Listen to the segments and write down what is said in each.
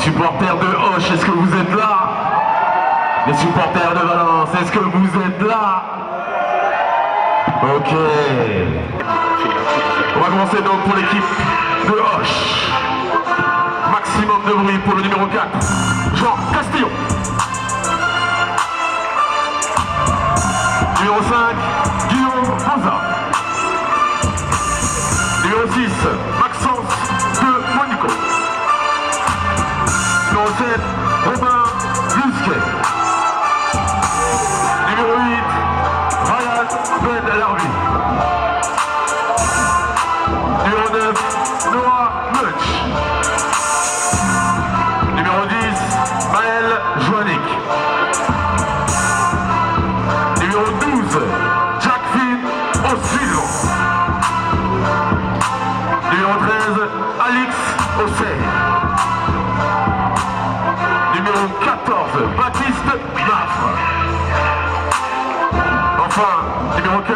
supporters de Hoche, est-ce que vous êtes là? Les supporters de Valence, est-ce que vous êtes là? Ok. On va commencer donc pour l'équipe de Hoche. Maximum de bruit pour le numéro 4, Jean Castillon. Numéro 5, Guillaume Rosa. Numéro 6, Maxence de Monico. Numéro 7, Robin Lusquet. Numéro 8, Ryan Ben Larbi. Numéro 9, Noah Munch. Numéro 10, Maël Joannick. Numéro 12, Jacqueline O'Sullivan. Numéro 13, Alix Ossey. Numéro 14, Baptiste Nafre. Enfin, numéro 15,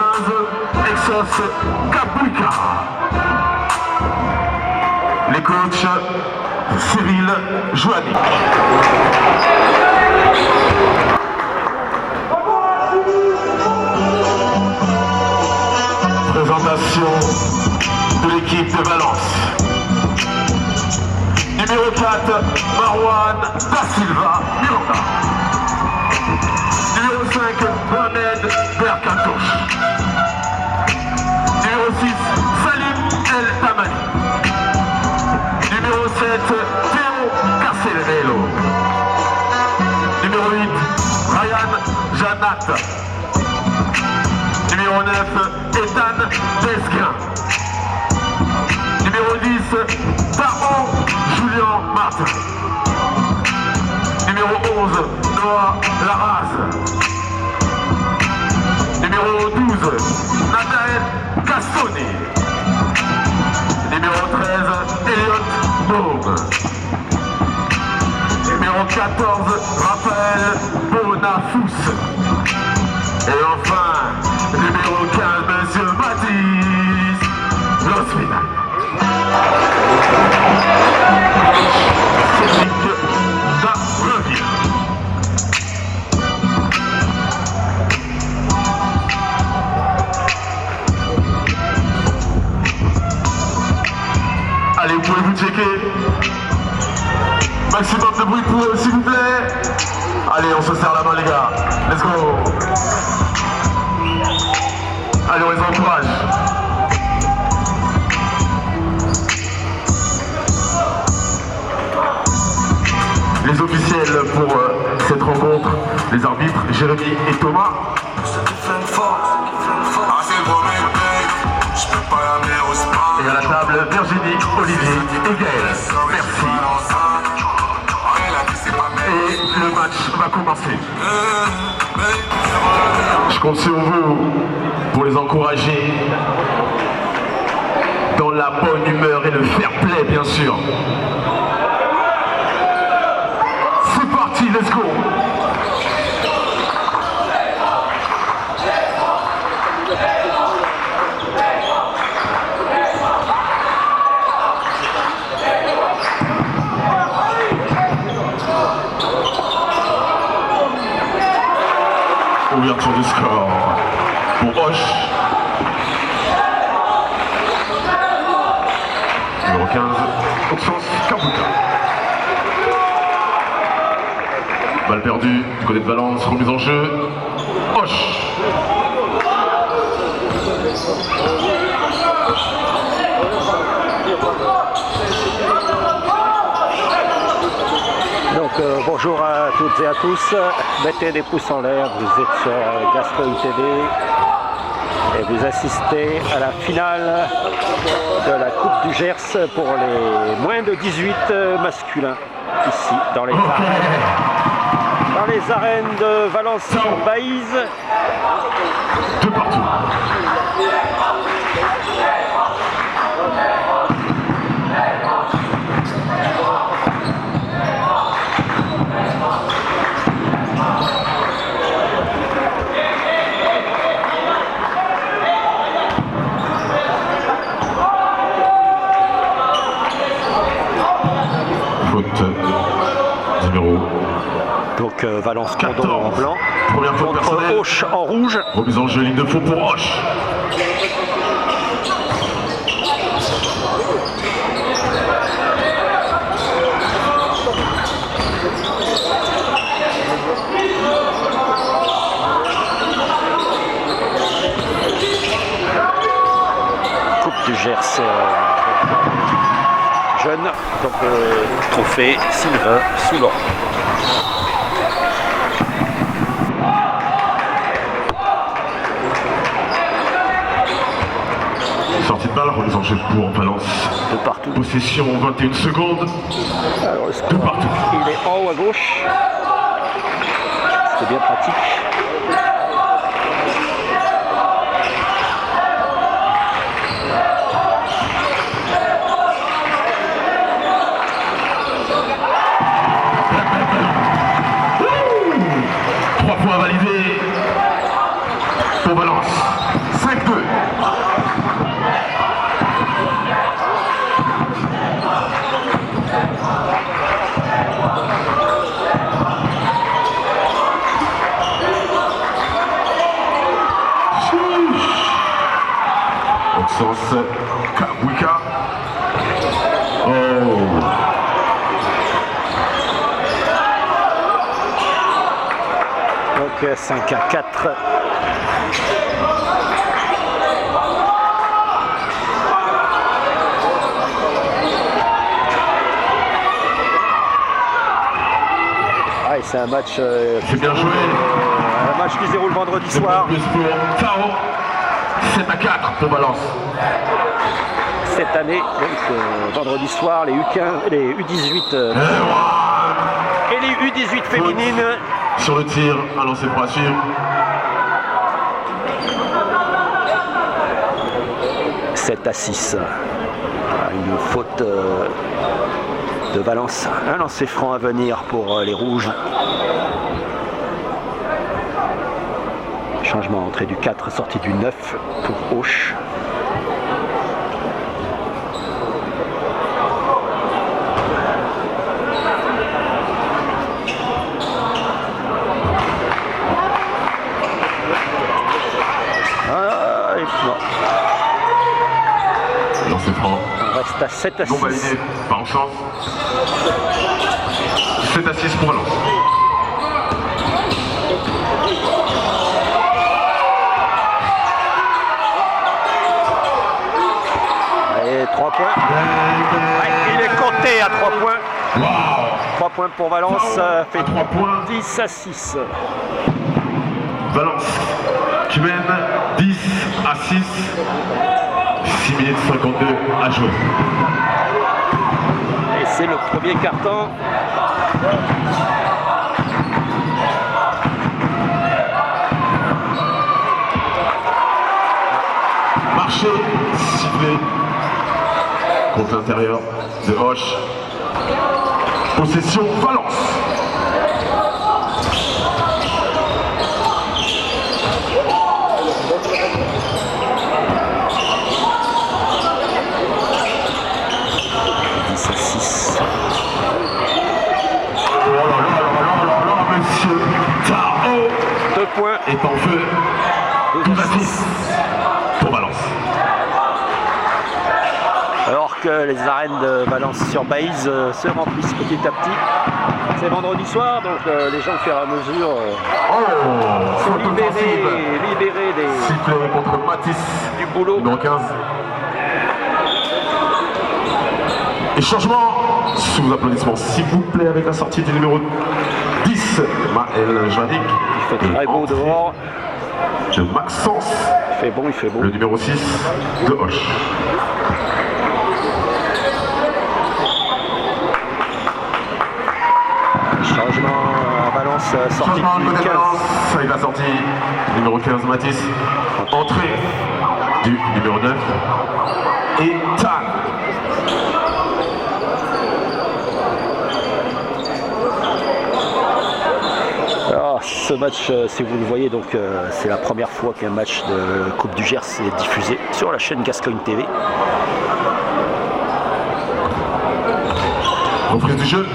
Exos Kabuka. Les coachs, Cyril Joannick. Présentation de l'équipe de Valence. Numéro 4, Marwan Da Silva Miranda. Numéro 5, Mohamed Berkatouche. Numéro 6, Salim El Tamani. Numéro 7, Théo Castellello. Numéro 8, Ryan Janat. Numéro 9, Ethan Desguin. Numéro 10, Baron Julien Martin. Numéro 11, Noah Laraz. Numéro 12, Nathalie Cassoni. Numéro 13, Elliot Baume. Numéro 14, Raphaël Bonafous. Et enfin, numéro 15, Monsieur Mathis Losvina. Cédric Dabreville. Allez, vous pouvez vous checker. Maximum de bruit pour eux, s'il vous plaît. Allez, on se serre la main, les gars. Let's go. Allez, on les encourage. Les officiels pour cette rencontre, les arbitres, Jérémy et Thomas. Et à la table, Virginie, Olivier et Gaël. Merci. Et le match va commencer. Je compte sur vous pour les encourager dans la bonne humeur et le fair play, bien sûr. C'est parti, let's go. Ouverture du score pour Hoche. Numéro 15, Oxos Kabuka. Balle perdue du côté de Valence, remise en jeu. Hoche. Donc bonjour à toutes et à tous, mettez des pouces en l'air, vous êtes sur Gascogne TV et vous assistez à la finale de la Coupe du Gers pour les moins de 18 masculins ici dans les arènes de Valence-Baïse. De partout. Donc Valence Condon en 14. blanc. Première faute Contre personnelle. Auch en rouge. Remise en jeu, ligne de faux pour Roche. Coupe du Gers. Jeune. Donc trophée Sylvain Soulon. Sortie de balle, remise en jeu pour Valence. De partout. Possession 21 secondes. Alors, le score, De partout. il est en haut à gauche. C'était bien pratique. Trois points validés pour Valence. 5-2. Maxence Kabouika. Oh. Donc 5-4. Ah, et c'est un match, C'est bien joué. qui se déroule vendredi soir. Plus pour Tao. 7-4 pour Valence. Cette année, donc vendredi soir, les U15, les U18 et les U18 féminines. Sur le tir, un lancer pour la suivre. « 7-6. Une faute de Valence. Un lancer franc à venir pour les Rouges. Changement entrée du 4, sortie du 9 pour Auch. Ah, et non. Lancer franc. On reste à 7 à 6. Non validé, pas en chance. 7-6 pour Valence. Et 3 points. Il est compté à 3 points. Wow. 3 points pour Valence, ça fait 3 points. 10 à 6. Valence qui mène 10 à 6. 6 minutes 52 à jouer. Et c'est le premier carton. Marché, sifflé contre l'intérieur de Hoche. Possession Valence. Monsieur Tao 2 points. est en feu. 12 à 6 pour Valence. Alors que les arènes de Valence-sur-Baïse se remplissent petit à petit. C'est vendredi soir, donc les gens, au fur et à mesure, sont faute offensive. libérés Sifflé contre Matisse, du boulot. numéro 15. Et changement, sous vos applaudissements, s'il vous plaît, avec la sortie du numéro 10, Maël Janik. Il fait très beau dehors. De Maxence, Il fait bon, il fait beau. le numéro 6 de Hoche. Changement à Valence, sortie Changement du côté 15. Valence, avec la sortie numéro 15 Matisse. Entrée du numéro 9 et Tan. Alors, ce match, si vous le voyez, donc c'est la première fois qu'un match de Coupe du Gers est diffusé sur la chaîne Gascogne TV. Reprise du jeu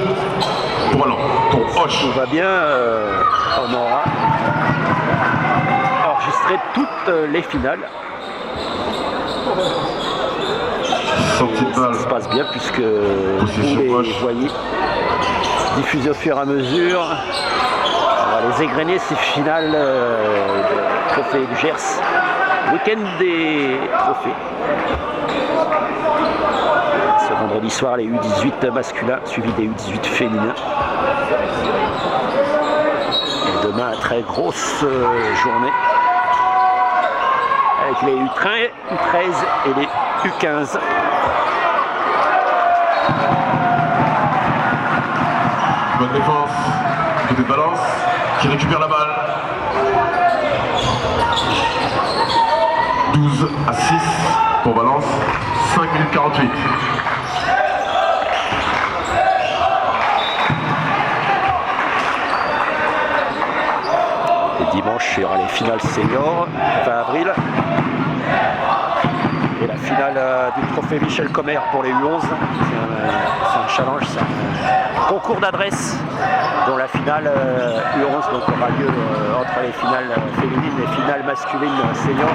pour Valence. pour Hoche. Tout va bien, on aura enregistré toutes les finales. Sortie de balle. Ça se passe bien puisque vous les voyez diffusés au fur et à mesure. On va les égrener ces finales de trophée du Gers. Week-end des trophées. Ce vendredi soir, les U18 masculins suivis des U18 féminins. Et demain, très grosse journée avec les U13 et les U15. Bonne défense, côté de Valence, qui récupère la balle. 12 à 6 pour Valence, 5 minutes 48. Et dimanche, il y aura les finales seniors, fin avril. Et la finale du trophée Michel Commère pour les U11. C'est un challenge, c'est un concours d'adresse dont la finale U11 donc, aura lieu entre les finales féminines et les finales masculines seniors.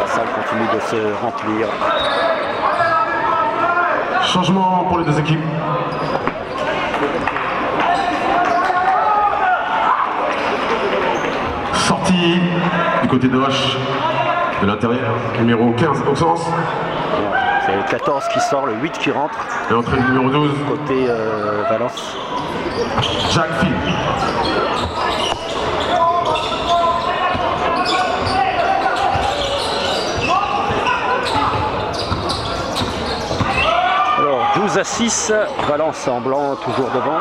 La salle continue de se remplir. Changement pour les deux équipes. Sortie du côté de Hoche, de l'intérieur, numéro 15, Auxence. C'est le 14 qui sort, le 8 qui rentre. Et entrée du numéro 12, Côté Valence. Jacques Phil. Alors 12 à 6, Valence en blanc toujours devant.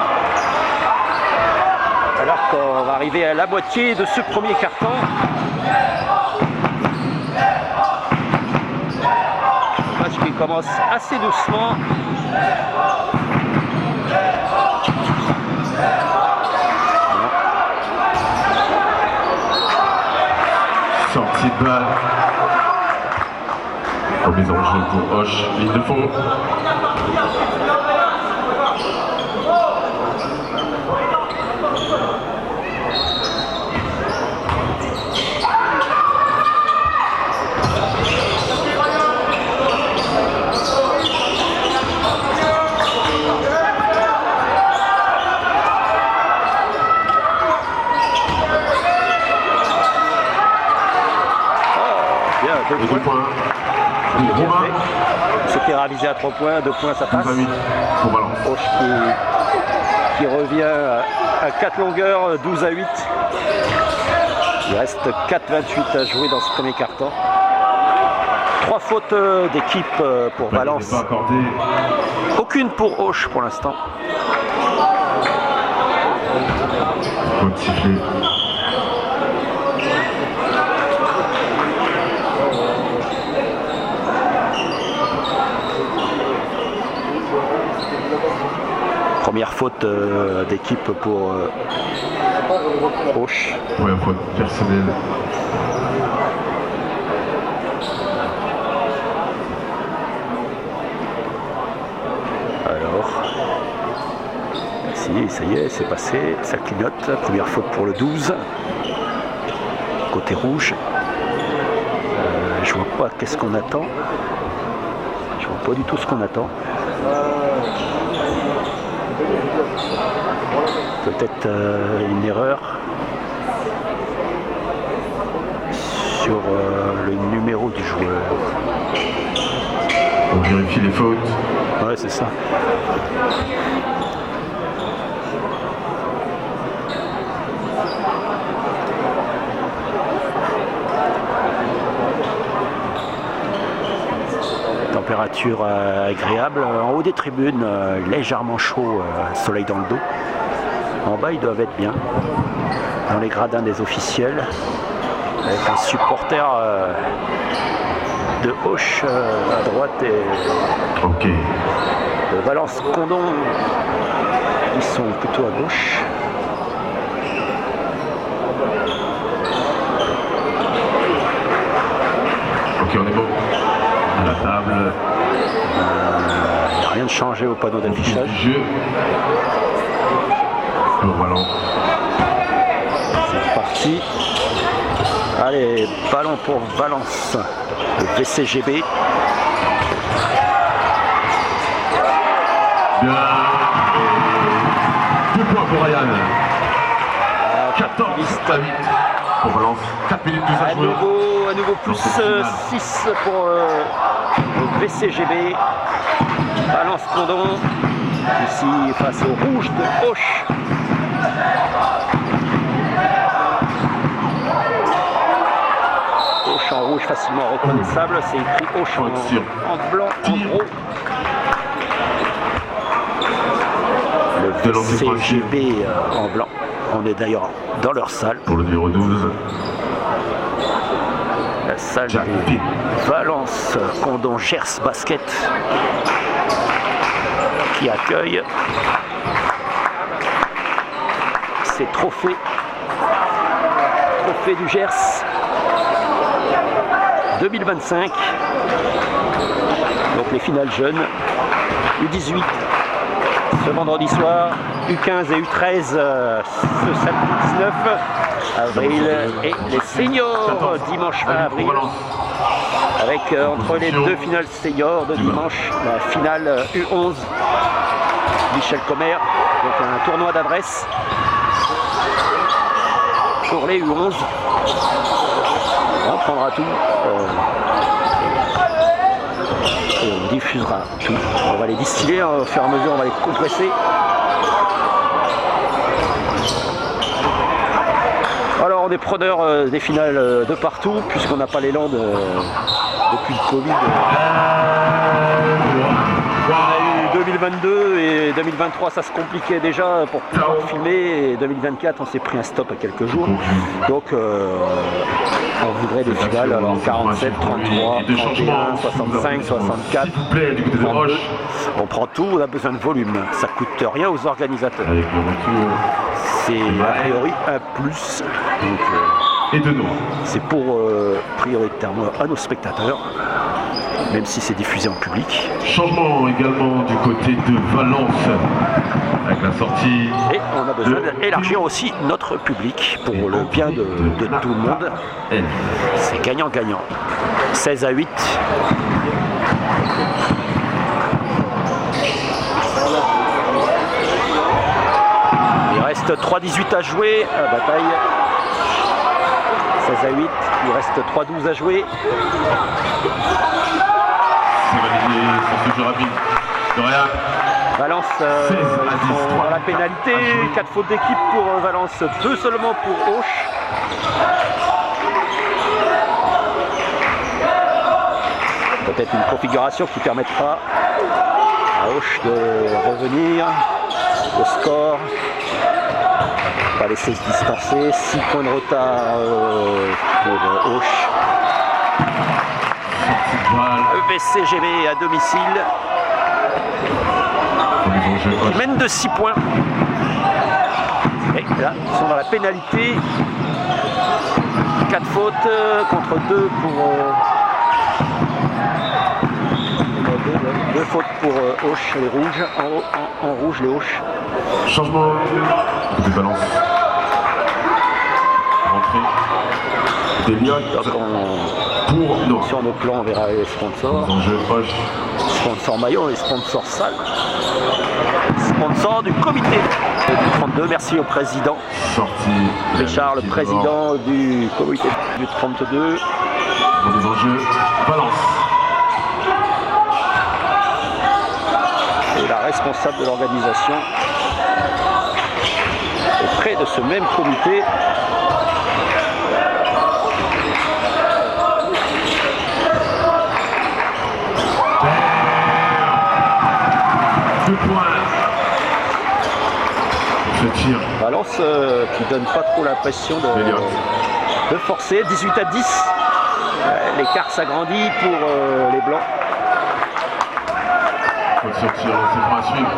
Alors qu'on va arriver à la moitié de ce premier carton. Un match qui commence assez doucement. Sortie de balle. Remise en jeu pour Hoche, ligne de fond. Deux Et 2 points. points. Et Romain, C'était ravisé à 3 points, 2 points ça passe. 12 à 8 pour Valence. Hoche qui revient à 4 longueurs, 12 à 8. Il reste 4,28 à jouer dans ce premier carton. 3 fautes d'équipe pour Valence. Pas accordé. Aucune pour Hoche pour l'instant. Faute sifflée. Première faute d'équipe pour Hoche. Première faute personnelle. Alors, si, ça y est, c'est passé, ça clignote. Première faute pour le 12. Côté rouge. Je vois pas qu'est-ce qu'on attend. Je vois pas du tout ce qu'on attend. Peut-être une erreur sur le numéro du joueur. On vérifie les fautes. Ouais, c'est ça. Température agréable. En haut des tribunes, légèrement chaud, soleil dans le dos. En bas, ils doivent être bien. Dans les gradins des officiels, avec un supporter de Hoche à droite et Ok. de Valence-Condon, ils sont plutôt à gauche. Ok, on est bon. À la table. Rien de changé au panneau d'affichage. Jeu. Voilà. C'est parti. Allez, ballon pour Valence. Le VCGB. Bien. 2 points pour Ryan. 14 à 8 pour Valence. 4 minutes de À jouer. nouveau plus 6 pour le VCGB. Valence Condon. Ici face au rouge de Auch. Auch en rouge facilement reconnaissable. C'est écrit Auch en blanc en gros. Le VCGB en blanc. On est d'ailleurs dans leur salle. Pour le numéro 12. La salle de Valence Condon Gers Basket qui accueille ces trophées. Trophée du Gers 2025. Donc les finales jeunes. U18 ce vendredi soir. U15 et U13 ce samedi 19 avril. Et les seniors dimanche 20 avril. Avec entre les deux finales seniors de dimanche, la finale U11 Michel Comer, donc un tournoi d'adresse pour les U11. On prendra tout et on diffusera tout. On va les distiller au fur et à mesure, on va les compresser. Alors on est preneur des finales de partout puisqu'on n'a pas l'élan depuis le Covid. On a eu 2022 et 2023, ça se compliquait déjà pour pouvoir filmer. Et 2024, on s'est pris un stop à quelques jours. Donc on voudrait des finales, alors 47, 33, 31, 65, 64, 32. On prend tout, on a besoin de volume. Ça coûte rien aux organisateurs. C'est a priori un plus. Donc, et de nous. C'est pour prioritairement à nos spectateurs, même si c'est diffusé en public. Changement également du côté de Valence avec la sortie. Et on a besoin d'élargir aussi notre public pour le bien de tout le monde. C'est gagnant-gagnant. 16 à 8. Il reste 3-18 à jouer. Bataille. 16 à 8. Il reste 3-12 à jouer. C'est validé sur ce jeu rapide. De rien. Valence dans la pénalité. 4 fautes d'équipe pour Valence. 2 seulement pour Auch. Peut-être une configuration qui permettra à Auch de revenir au score. Pas laisser se distancer. 6 points de retard pour Auch. VCGB à domicile. Qui mène de 6 points. Et là, ils sont dans la pénalité. 4 fautes contre 2 pour... 2 fautes pour Auch, les rouges. En rouge, les Auch. Changement de balance. Rentrée. Déliot. Pour nous. Sur nos plans, on verra les sponsors. Sponsor maillot et sponsor salle. Sponsor du comité du 32. Merci au président. Richard, le président du comité du 32. Pour des enjeux, Valence. Et la responsable de l'organisation auprès de ce même comité. Valence qui donne pas trop l'impression de forcer. 18 à 10. L'écart s'agrandit pour les Blancs. Faut sortir, c'est pas à suivre.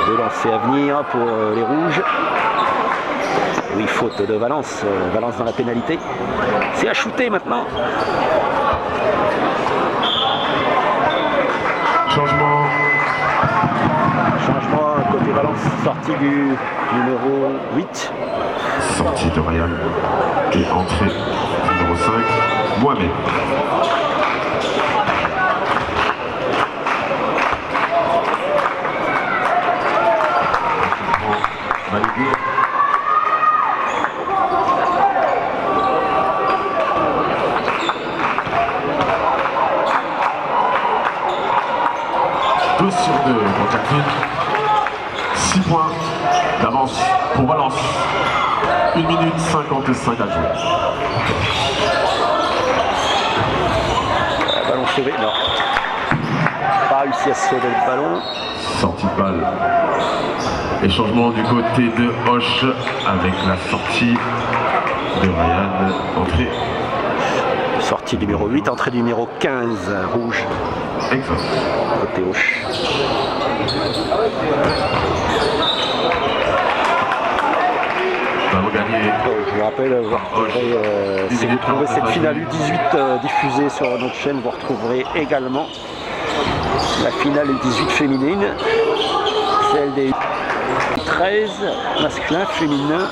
Deux lancers à venir pour les Rouges. Oui, faute de Valence. Valence dans la pénalité. C'est à shooter maintenant. Changement. Changement côté Valence, sortie du numéro 8. Sortie de Ryan et entrée numéro 5, Mohamed. Validé. Deux sur 2 pour Jacqueline. 6 points d'avance pour Valence. 1 minute 55 à jouer. Ballon sauvé, non. Pas réussi à sauver le ballon. Sortie de balle. Et changement du côté de Hoche avec la sortie de Ryan. Entrée. Sortie numéro 8, entrée numéro 15, rouge. Exact. Côté Hoche. Gagné. Je vous rappelle, vous retrouverez, si vous trouvez cette finale U18 diffusée sur notre chaîne, vous retrouverez également la finale U18 féminine, celle des 13 masculins, féminins,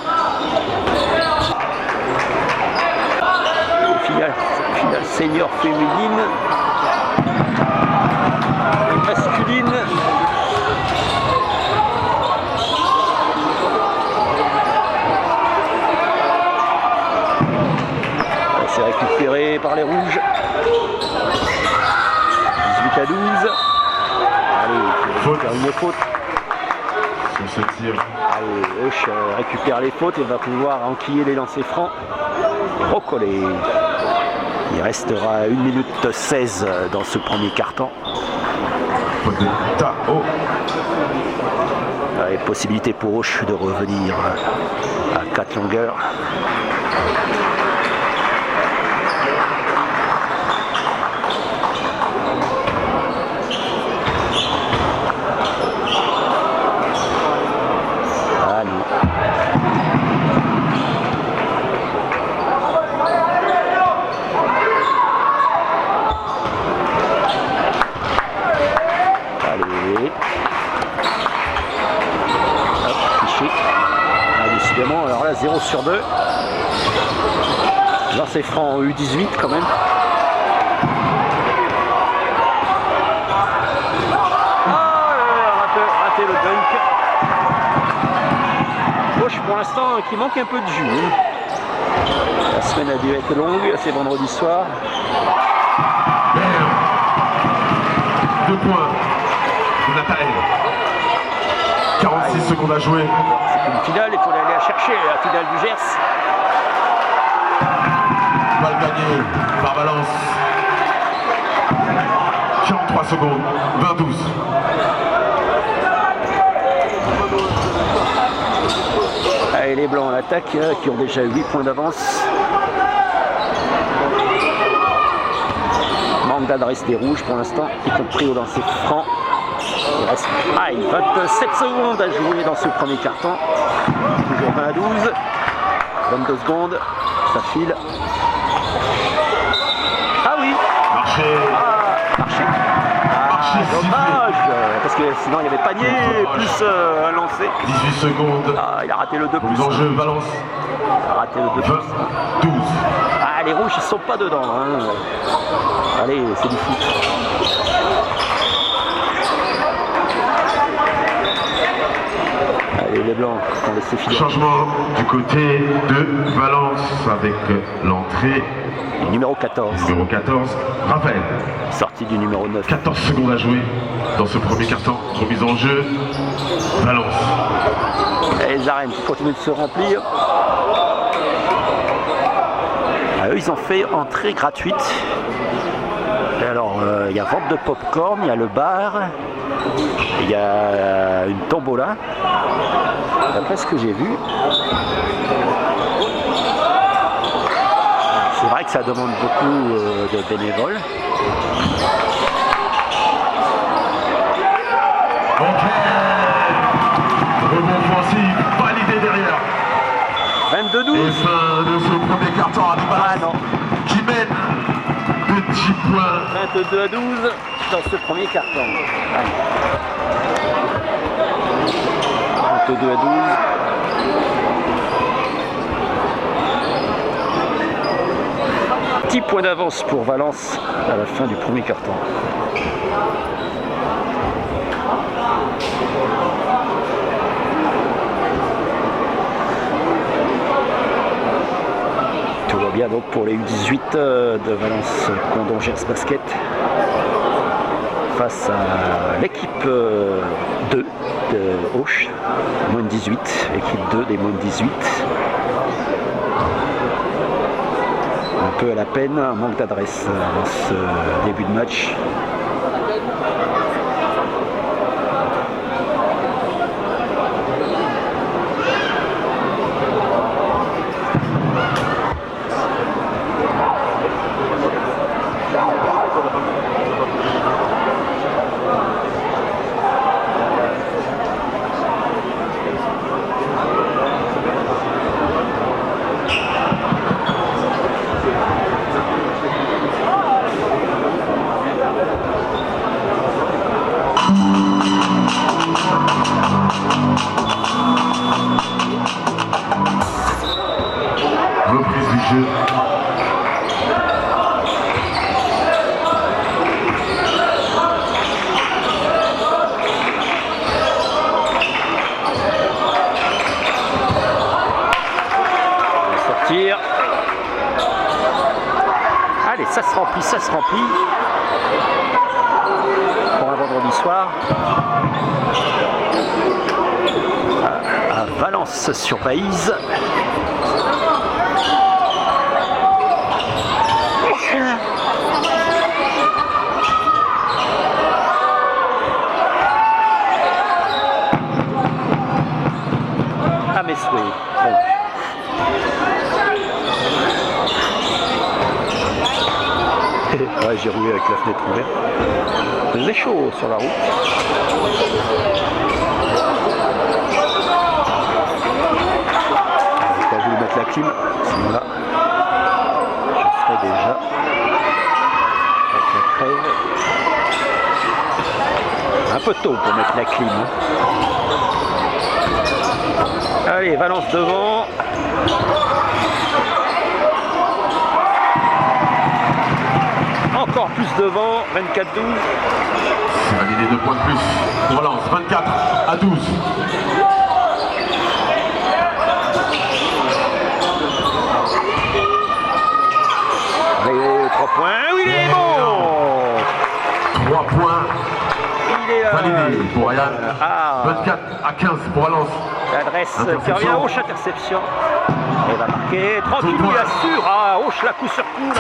finale senior féminine et masculine. C'est récupéré par les rouges. 18 à 12. Allez, faute. Faire une faute. Sur ce tir. Allez, Hoche récupère les fautes et va pouvoir enquiller les lancers francs. Recoller. Il restera 1 minute 16 dans ce premier quart-temps. Faute de Tao. Allez, possibilité pour Hoche de revenir à 4 longueurs. Alors là, 0 sur 2. Lancer franc en U18 quand même. Raté le dunk. Hoche pour l'instant qui manque un peu de jus. La semaine a dû être longue, c'est vendredi soir. 2 points. Nathalie. 46 secondes à jouer. C'est une finale, il faut aller la chercher, la finale du Gers. Balle gagnée par Valence. 43 secondes. 20-12. Allez, les Blancs en attaque qui ont déjà 8 points d'avance. Manque d'adresse des Rouges pour l'instant, y compris au lancer franc. Il reste 27 secondes à jouer dans ce premier carton. Toujours 20 à 12. 22 secondes. Ça file. Ah oui. Marché. Marché. Dommage. Parce que sinon il y avait panier plus un lancé. 18 secondes. Il a raté le 2 Plus en jeu Valence. Il a raté le 2 20, 12. Les Rouges ils sont pas dedans. Allez, c'est du foot. Allez, les Blancs ont laissé filer. Changement du côté de Valence avec l'entrée Numéro 14. numéro 14, Raphaël. Sortie du numéro 9. 14 secondes à jouer dans ce premier carton. Remise en jeu, Valence. Et les arènes qui continuent de se remplir. Eux, ils ont fait entrée gratuite. Et alors, il y a vente de popcorn, il y a le bar, il y a une tombola. D'après ce que j'ai vu, c'est vrai que ça demande beaucoup de bénévoles. Ok. Rebond offensif, validé derrière. Et fin de ce premier carton à Valence qui mène de 10 points. 22 à 12 dans ce premier carton. 22 à 12. Petit point d'avance pour Valence à la fin du premier carton. Tout va bien donc pour les U18 de Valence Condon Gers Basket face à l'équipe 2 de Auch, moins de 18, équipe 2 des moins de 18. Un peu à la peine, un manque d'adresse dans ce début de match. Reprise du jeu. Sortir. Allez, ça se remplit, ça se remplit. Pour un vendredi soir. À Valence sur Baïse. À mes souhaits. Ouais, j'ai roulé avec la fenêtre ouverte. Il faisait chaud sur la route. J'ai pas voulu mettre la clim, sinon là, je serais déjà avec la crève. Un peu tôt pour mettre la clim. Allez, Valence devant. Encore plus devant, 24-12. C'est validé 2 points de plus pour Valence, 24 à 12. Allez, 3 points, oui, il est bon. 3 points Il est là. validés pour Ryan. 24 à 15 pour Valence. L'adresse qui revient à Auch, interception. Elle va marquer, tranquille, il assure. Ah, Auch la coup sur coup.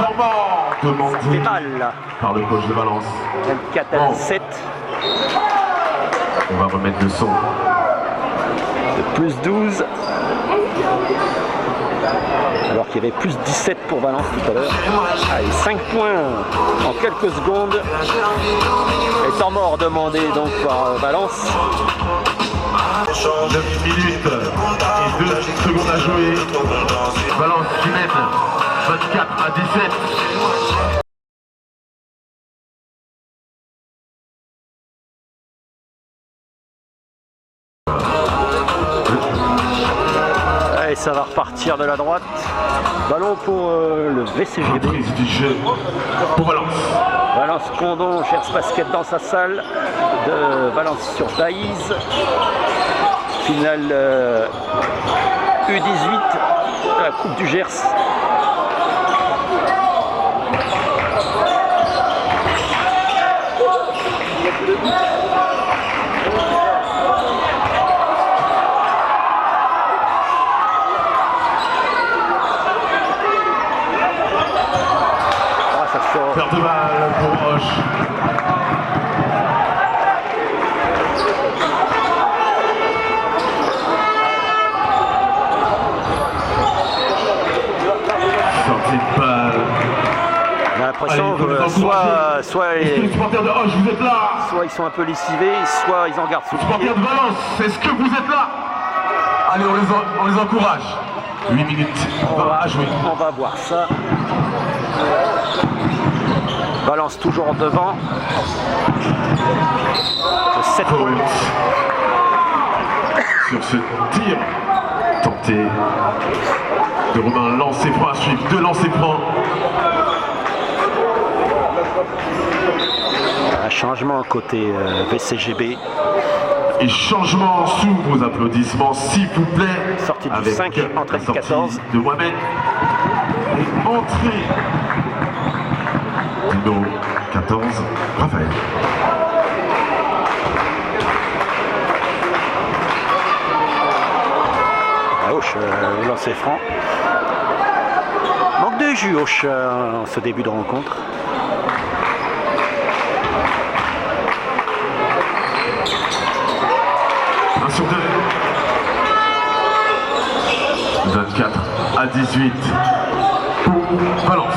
C'est mal là. Par le coach de Valence. 24 à 17. On va remettre le son. De plus 12. Alors qu'il y avait plus 17 pour Valence tout à l'heure. Allez, 5 points en quelques secondes. Et temps mort demandé donc par Valence. 9 minutes et 2 secondes à jouer. Valence qui mène 24 à 17. Allez, ça va repartir de la droite. Ballon pour le VCGB. Reprise du jeu pour Valence. Valence Condon Gers Basket dans sa salle de Valence sur Baïse. Finale U18 de la Coupe du Gers. Ah, ça sort. Perte de balle pour Auch. Sortie de balle. J'ai l'impression que soit les supporters de Auch, vous êtes là. soit ils sont un peu lessivés, soit ils en gardent sous le pied. Supporters de Valence, est-ce que vous êtes là? Allez, on les encourage. 8 minutes à jouer. On va voir ça. Balance toujours devant. 7 Faute sur ce tir tenté de Romain. Lancer franc à suivre. 2 lancers francs. Un changement côté VCGB. Et changement sous vos applaudissements, s'il vous plaît. Sortie du avec 5, entrée du 14. De Mohamed. Et entrée du numéro 14, Raphaël. Auch, lancer franc. Manque de jus, Auch, en ce début de rencontre. Sur 2. 24 à 18 pour Valence.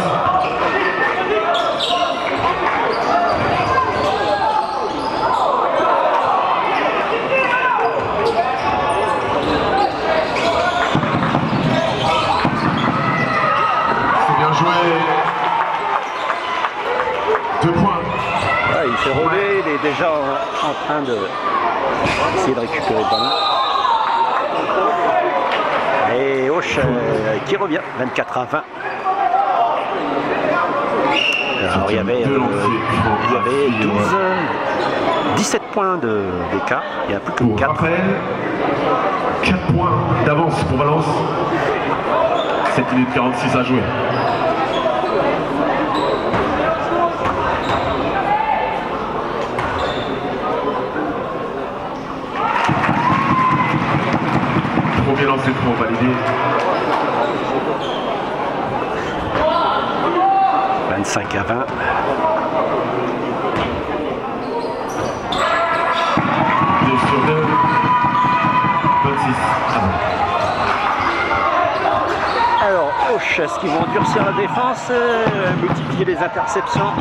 C'est bien joué. 2 points. Ah, il s'est relevé, il est déjà en train de essayer de récupérer le ballon. Et Auch qui revient, 24 à 20. Alors, il y avait 17 points d'écart, il n'y a plus que 4. Raphaël, 4 points d'avance pour Valence. 7 minutes 46 à jouer. Premier lancer franc validé. 25 à 20. 2 sur 2. 26 à 20. Alors, Auch, est-ce qu'ils vont durcir la défense, multiplier les interceptions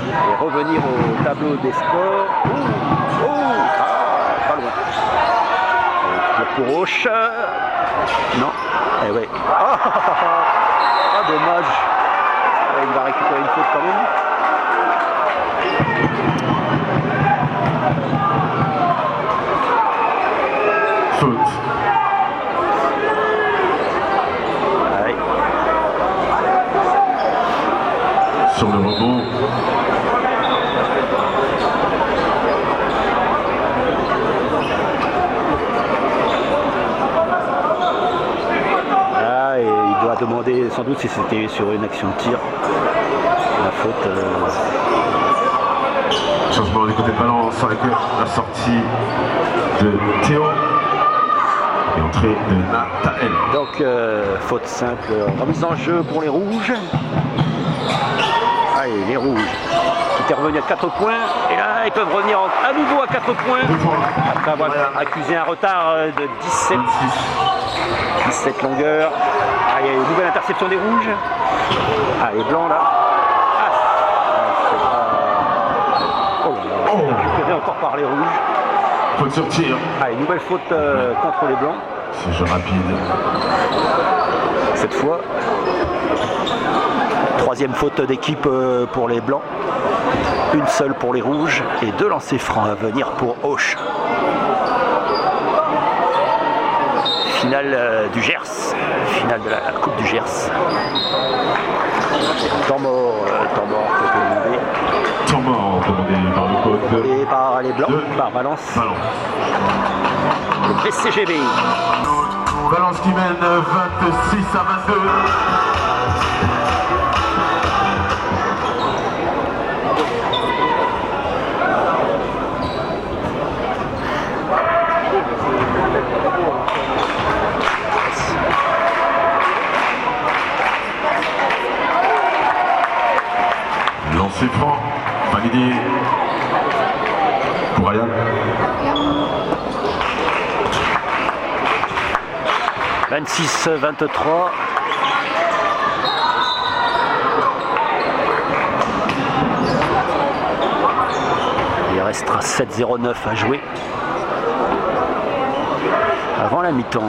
et revenir au tableau des scores? Pas loin. Pour Auch. Non. Eh ouais. Ah, dommage. Il va récupérer une faute quand même. Faute. Ouais. Sur le rebond. Demander sans doute si c'était sur une action de tir. La faute. Changement du côté de Valence avec la sortie de Théo et entrée de Nathaël. Donc faute simple, remise en jeu pour les rouges. Allez, les rouges qui étaient revenus à 4 points et là ils peuvent revenir à nouveau à 4 points après avoir accusé un retard de 17 longueurs. Ah, il y a une nouvelle interception des rouges. Ah, les blancs là. Récupéré encore par les rouges. Faute sur tir. Ah, une nouvelle faute contre les blancs. C'est jeu rapide. Cette fois. Troisième faute d'équipe pour les blancs. Une seule pour les rouges et 2 lancers francs à venir pour Auch. Finale du Gers, finale de la Coupe du Gers. Temps mort qui a été demandé. Temps mort demandé par le code. Et par les Blancs, par Valence. Le VCGB. Valence qui mène 26 à 22. Lancer franc, validé pour Ryan. « 26-23. Il restera 7-0-9 à jouer avant la mi-temps.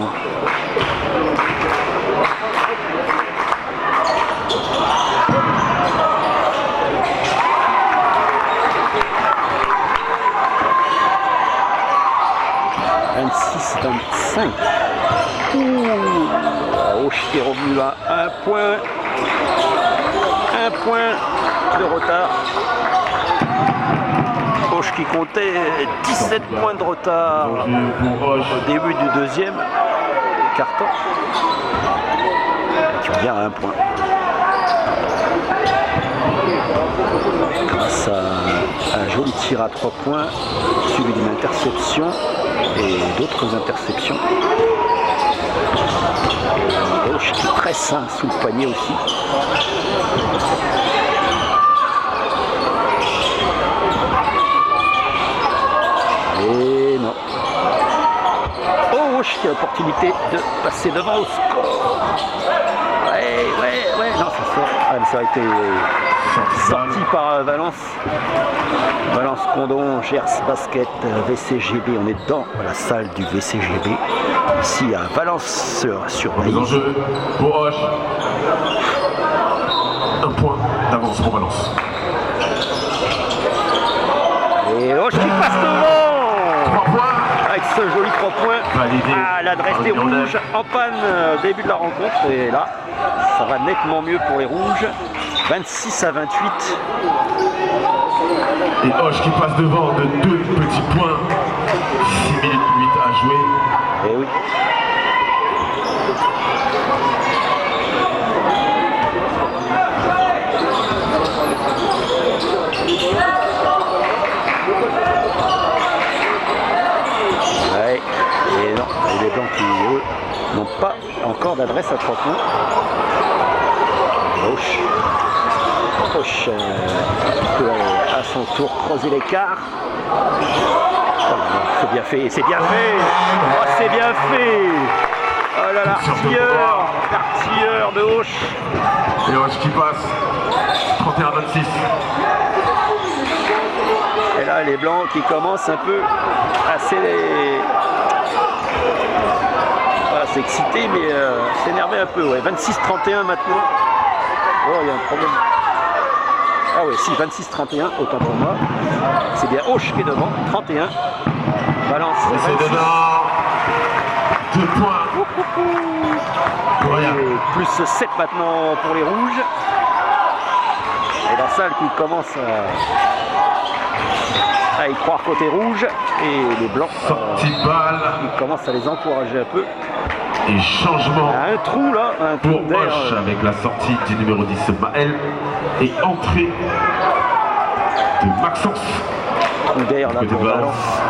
26-25. Auch qui est revenu à un point de retard. Auch qui comptait 17 points de retard au début du deuxième carton. Qui revient à un point. Grâce à un joli tir à 3 points, suivi d'une interception et d'autres interceptions. Auch qui presse sous le panier aussi. Et non. Auch qui a l'opportunité de passer devant au score. Ouais, non, ça sort. Ah, ça a été sorti par Valence. Valence Condon, Gers Basket, VCGB. On est dans la salle du VCGB. Ici à Valence sur Les enjeux pour Auch. Un point d'avance pour Valence. Et Auch qui passe devant 3 points. avec ce joli 3 points. Validé. Ah, l'adresse des rouges en panne début de la rencontre. Et là, ça va nettement mieux pour les rouges. 26-28. Et Auch qui passe devant de 2 petits points. 6 minutes 8 à jouer. Et oui. Ouais, et non, et les blancs qui, eux, n'ont pas encore d'adresse à 3 points. Auch peut à son tour creuser l'écart. Oh, c'est bien fait, c'est bien fait. Oh, c'est bien fait. Oh là là, l'artilleur de Auch. Et Auch qui passe 31-26. Et là, les blancs qui commencent un peu à s'exciter, mais s'énerver un peu. Ouais. 26-31 maintenant. Oh, il y a un problème. Ah oui, si, 26-31, autant pour moi. C'est bien Auch qui est devant, 31. Valence. C'est dedans. 2 points. Pour rien. Et plus 7 maintenant pour les rouges. Et la salle qui commence à y croire côté rouge. Et les blancs Sortie de balle. qui commencent à les encourager un peu. Et changement Un trou là, un trou pour d'air. Auch avec la sortie du numéro 10 Maël et entrée de Maxence. Trou d'air là Côté pour Valence. Valence.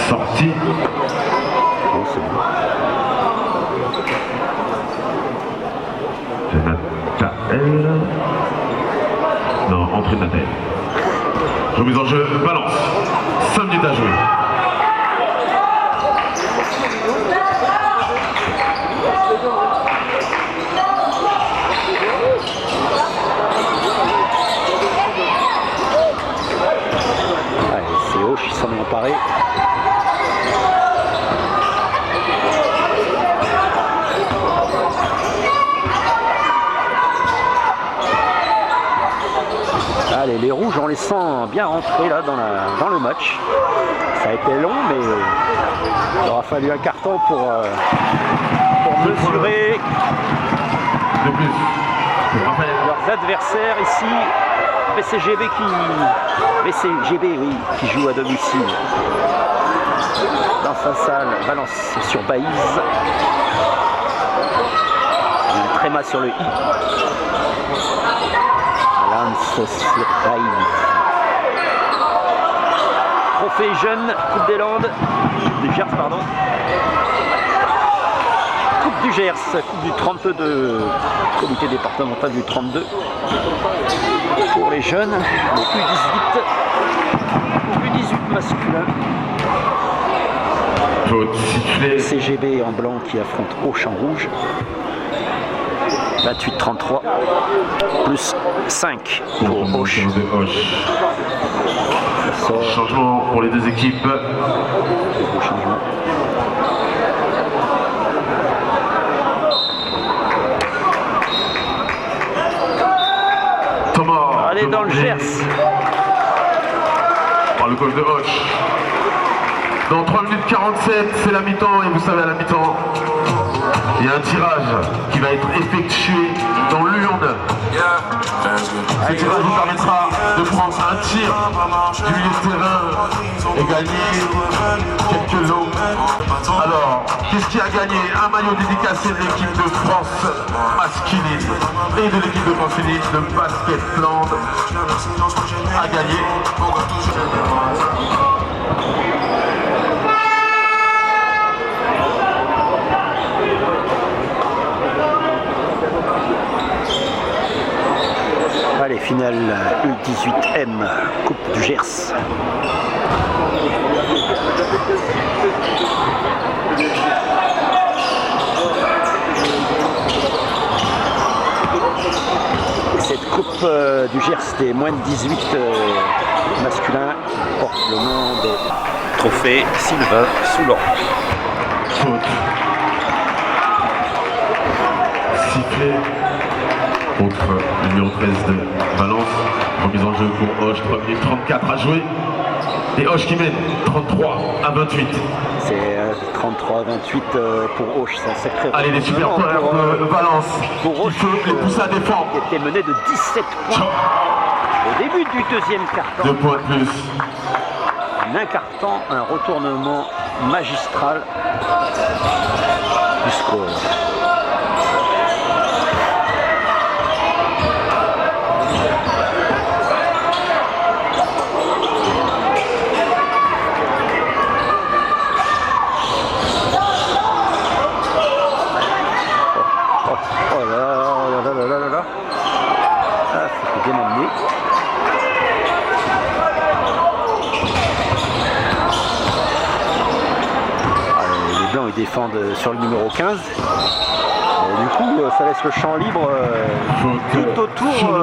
Sortie. Bon, c'est bon. C'est Nathael. Non, entrée de Nathael. Remise en jeu, Valence. 5 minutes à jouer. C'est Auch qui s'en est emparé. Allez, les rouges, on les sent bien rentrés là dans le match. Ça a été long, mais il aura fallu un carton pour mesurer De plus. Pour Raphaël. leurs adversaires ici. VCGB qui joue à domicile dans sa salle. Valence sur Baïse. Il y a un tréma sur le I. Valence sur Baïse. Trophée jeune, Coupe des Landes, du Gers, pardon. Coupe du Gers, Coupe du 32, comité départemental du 32. Pour les jeunes, les U18 masculins. Faute sifflée. CGB en blanc qui affronte Auch en rouge. 28-33, plus 5 pour Auch. Changement pour les deux équipes. Changement. dans le Gers. Par le coach de Hoche. Dans 3 minutes 47, c'est la mi-temps et vous savez à la mi-temps, il y a un tirage qui va être effectué dans l'urne. Ce tirage vous permettra de prendre un tir du milieu de terrain et gagner quelques lots. Alors, qu'est-ce qui a gagné? Un maillot dédicacé de l'équipe de France masculine et de l'équipe de France féminine de Basketland a gagné. Allez, finale U18M, Coupe du Gers. Cette Coupe du Gers des moins de 18 masculins porte le nom de Trophée Sylvain Soulan. Faute. Sifflé contre le numéro 13 de Valence. Remise en jeu pour Hoche, 3 minutes 34 à jouer. Et Hoche qui mène 33 à 28. C'est 33-28 pour Hoche, c'est un sacré. Allez, les supporters de Valence pour Hoche, qui peuvent les pousser à défendre. Qui était mené de 17 points au début du deuxième quart-temps. 2 points de plus. En un quart-temps, un retournement magistral du score. Ils défendent sur le numéro 15. Et du coup, ça laisse le champ libre tout autour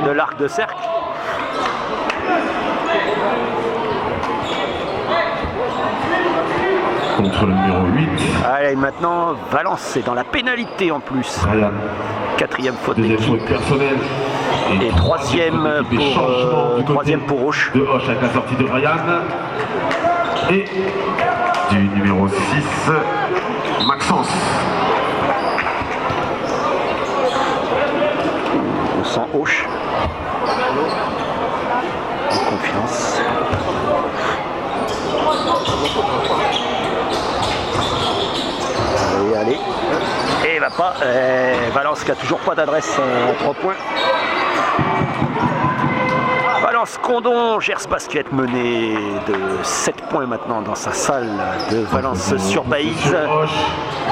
de l'arc de cercle. Contre le numéro 8. Allez, maintenant, Valence, c'est dans la pénalité en plus. Ryan. Quatrième faute Deuxième d'équipe. faute personnelle. Et troisième pour Hoche. De Hoche avec la sortie de Ryan. Et du numéro 6, Maxence. On sent Hoche. En confiance. Allez. Et il va pas. Valence qui a toujours pas d'adresse à 3 points. Valence Condon, Gers Basket mené de 7 points maintenant dans sa salle de Valence sur Baïse.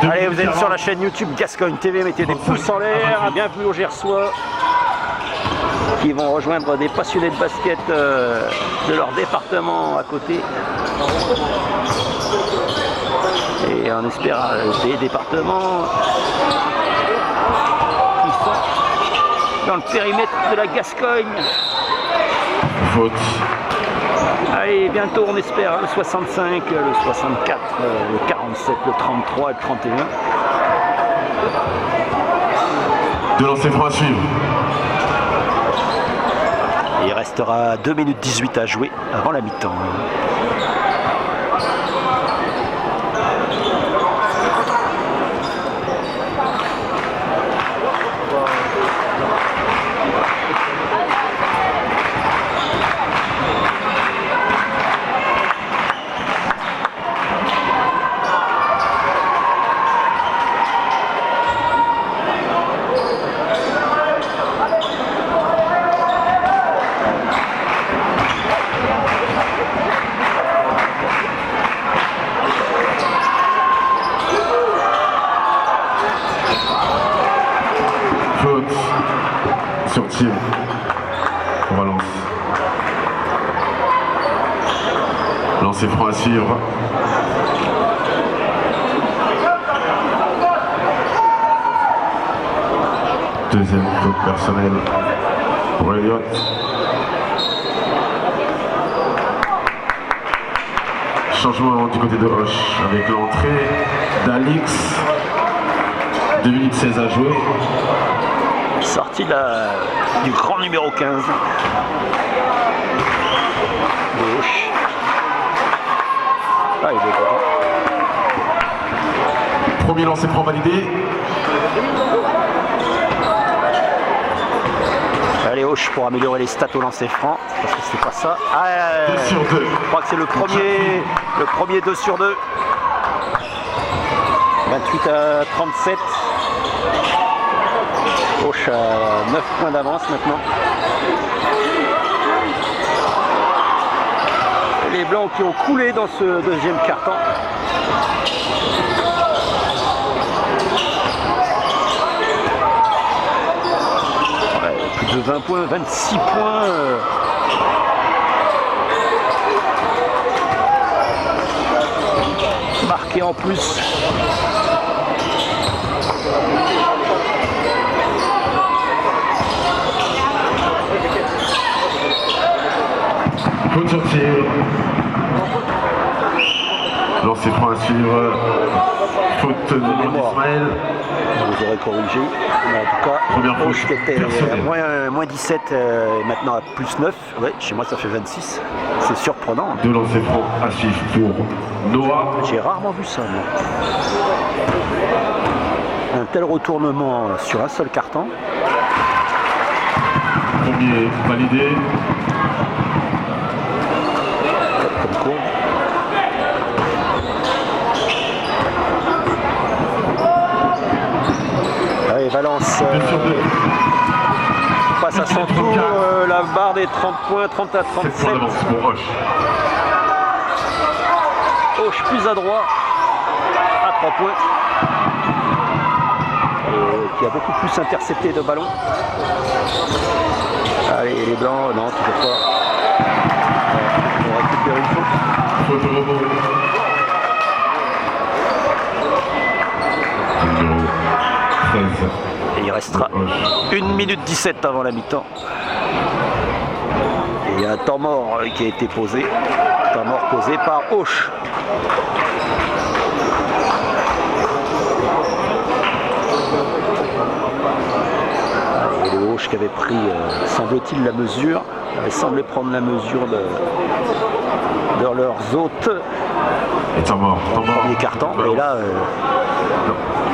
Allez, vous êtes sur la chaîne YouTube Gascogne TV, mettez des pouces en l'air. Bienvenue aux Gersois qui vont rejoindre des passionnés de basket de leur département à côté. Et on espère des départements qui sont dans le périmètre de la Gascogne. Faute. Allez, bientôt on espère le 65, le 64, le 47, le 33 et le 31. De lancer franc à suivre. Et il restera 2 minutes 18 à jouer avant la mi-temps. Sur tir pour Valence. Lancer franc à suivre. Deuxième faute personnelle pour Elliott. Changement du côté de Hoche avec l'entrée d'Alix. 2 minutes 16 à jouer. Sortie du grand numéro 15. Gauche. Ah, il est content. Premier lancer franc validé. Allez, Auch pour améliorer les stats au lancer franc. Parce que c'est pas ça. Ah, 2 sur 2. je crois que c'est le premier 2 sur 2. 28 à 37. Auch a 9 points d'avance maintenant. Et les Blancs qui ont coulé dans ce deuxième quart-temps. Ouais, plus de 20 points, 26 points. Marqué en plus. Faute sur tir. Lancer franc à suivre. Faute de Ismaël. Vous aurez corrigé. Mais en tout cas, Première faute Auch qui était personnelle. moins 17 et maintenant à plus 9. Ouais, chez moi ça fait 26. C'est surprenant. 2 lancers francs à suivre pour Noah. J'ai rarement vu ça, moi. Un tel retournement sur un seul carton. Premier validé. Comme courbe. Allez, Valence 2 sur 2. passe à son tour la barre des 30 points, 30 à 7 points 37. d'avance pour Auch. Auch plus adroit à 3 points. Et qui a beaucoup plus intercepté de ballons. Allez, les Blancs, non, toujours pas. On récupère une faute. Faute au rebond. Numéro 13. Et il restera 1 minute 17 avant la mi-temps. Et il y a un temps mort qui a été posé. Temps mort posé par Auch. Et le Auch qui avait pris, semble-t-il, la mesure, avait semblé prendre la mesure de leurs hôtes Et temps mort. dans le premier carton. Et là,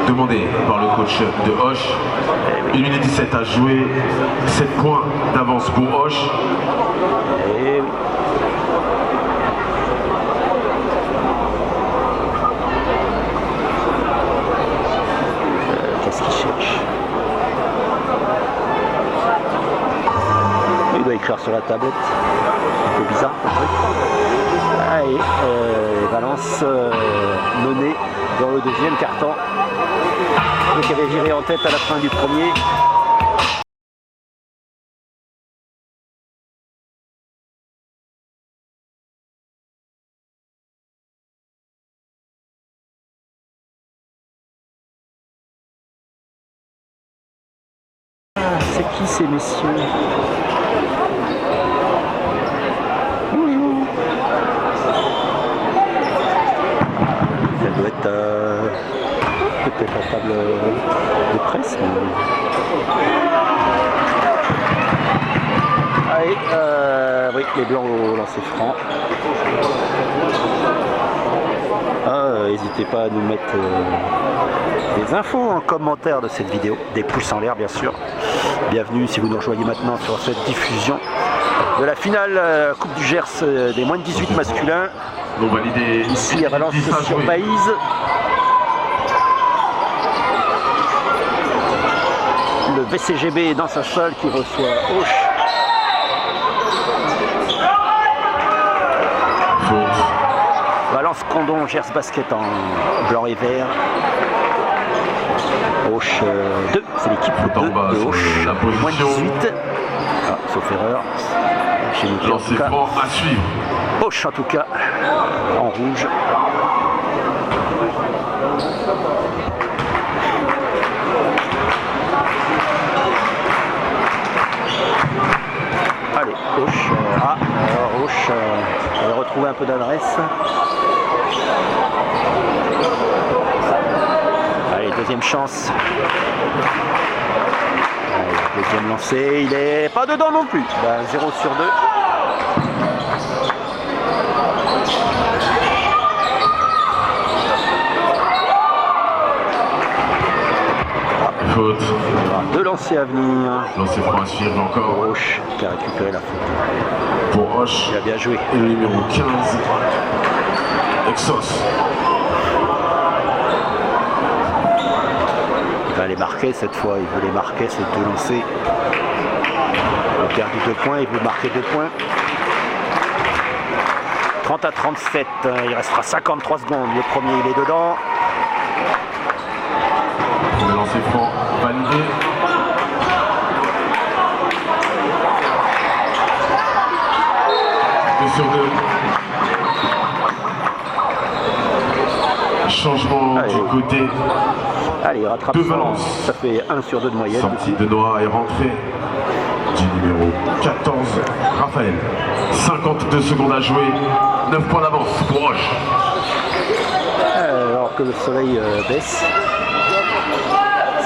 demandé par le coach de Auch. 1 minute 17 à jouer. 7 points d'avance pour Auch. et oui. Qu'est-ce qu'il cherche? Il doit écrire sur la tablette. Un peu bizarre. Allez, Valence menée dans le deuxième carton. Qui avait viré en tête à la fin du premier. C'est qui ces messieurs? Bonjour. Ça doit être peut-être la table de presse. Mais... Allez, oui, les Blancs au lancer franc. N'hésitez pas à nous mettre des infos en commentaire de cette vidéo, des pouces en l'air bien sûr. Bienvenue si vous nous rejoignez maintenant sur cette diffusion de la finale Coupe du Gers des moins de 18 masculins. Donc validé. Ici à Valence sur Baïse. Le VCGB dans sa salle qui reçoit Auch. Faute. Valence Condon, Gers Basket en blanc et vert. Auch 2, c'est l'équipe En 2 bas, de sur Auch, la moins position. 18. Ah, sauf erreur. Chez nous, en Lancer tout cas. franc à suivre. Auch en tout cas, en rouge. Allez, Auch. Auch va retrouver un peu d'adresse. Allez, deuxième chance. Allez. Deuxième lancé, il est pas dedans non plus. 0 sur 2. Faute. Deux lancers à venir. Lancer franc à suivre encore. Hoche qui a récupéré la faute. Pour Hoche. Il a bien joué. Et le numéro 15. Exos. Il va les marquer cette fois. Il veut les marquer, ces deux lancers. Il a perdu 2 points. Il veut marquer 2 points. 30 à 37. Il restera 53 secondes. Le premier, il est dedans. Le lancer franc validé. Sur 2. Changement du côté. Allez, il rattrape de Valence. Ça fait 1 sur 2 de moyenne. Sortie de Noah est rentrée du numéro 14, Raphaël. 52 secondes à jouer. 9 points d'avance pour Roche. Alors que le soleil baisse,